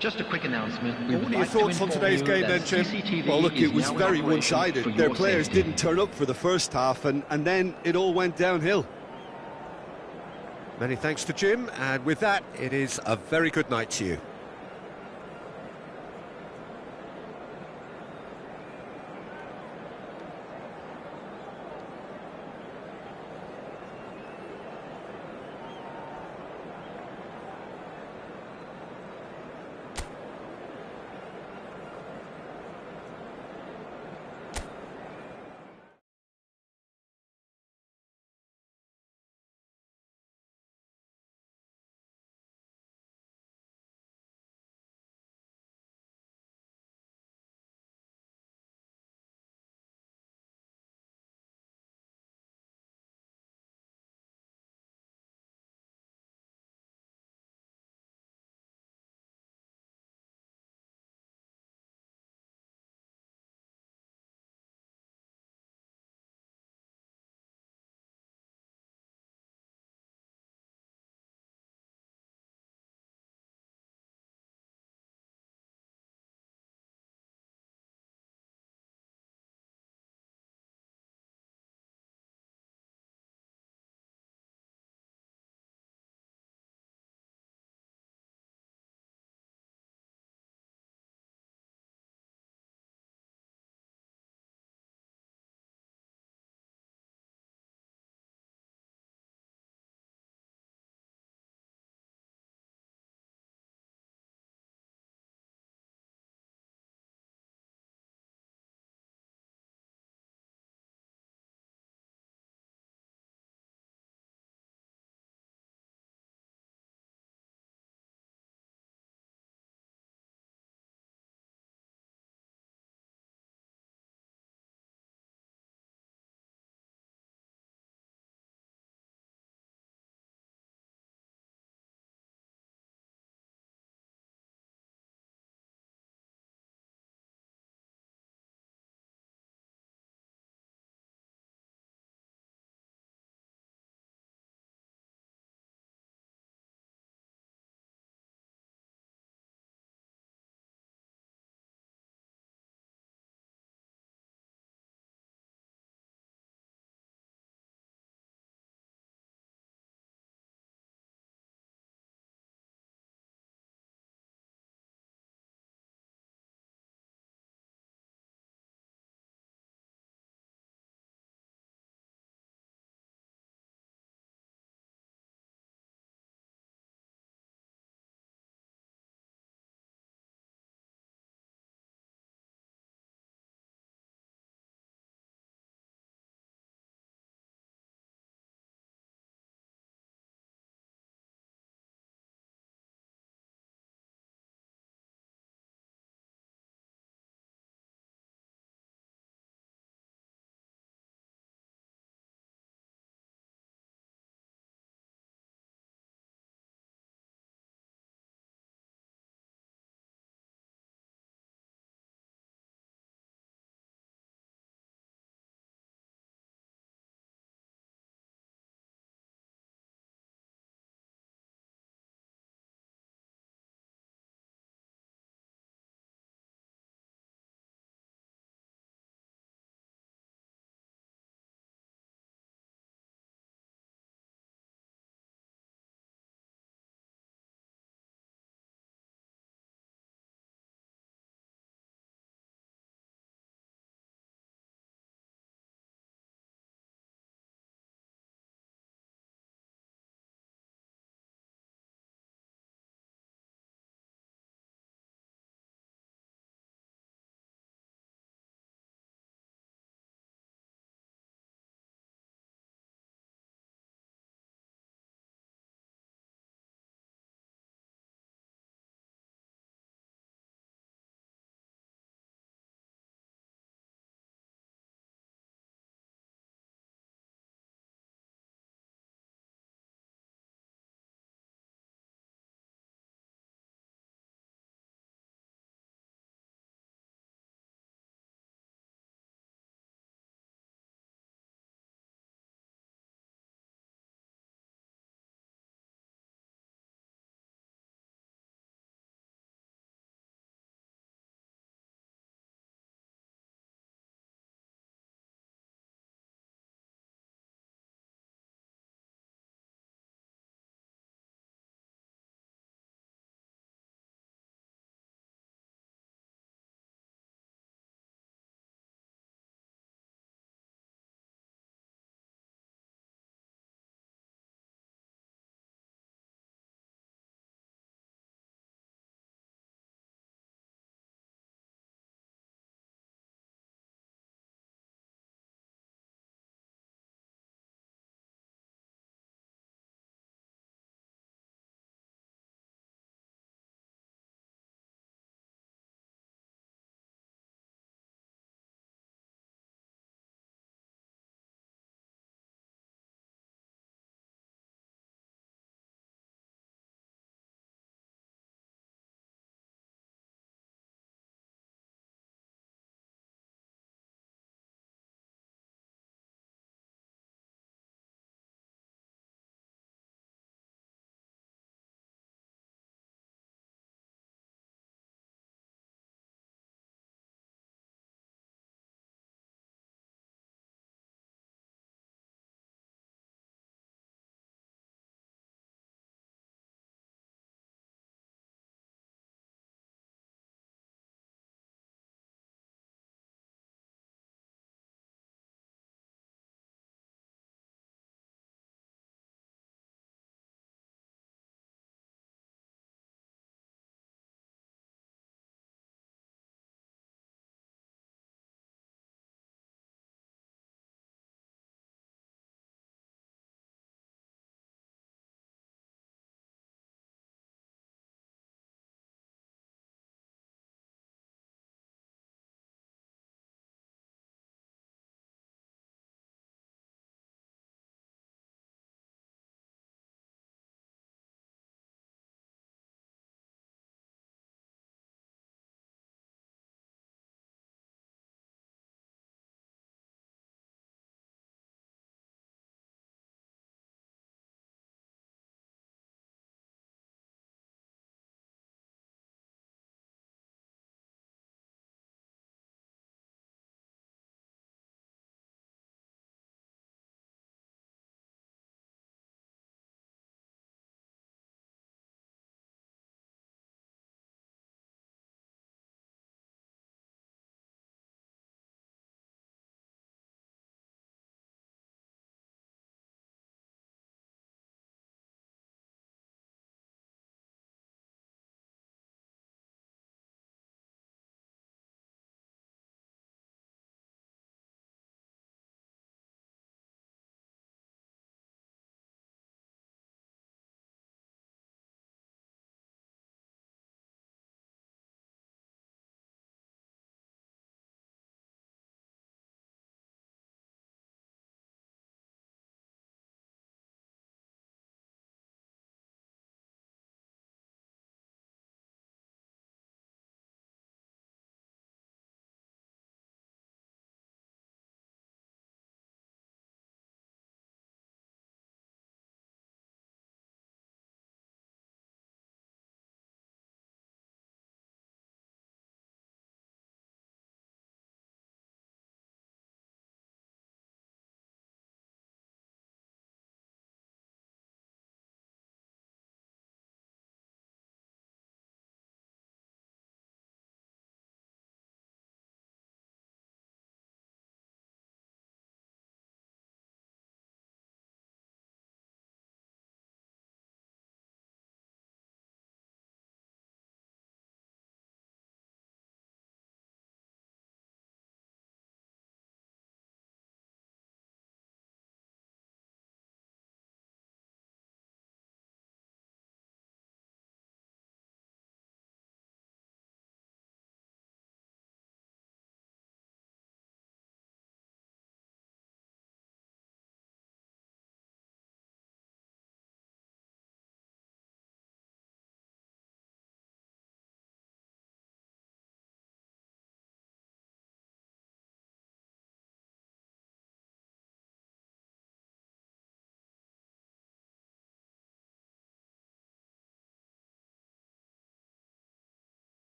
Just a quick announcement. What are your thoughts on today's game then, Jim? Well, look, it was very one-sided. Their players didn't turn up for the first half, and then it all went downhill. Many thanks to Jim, and with that, it is a very good night to you.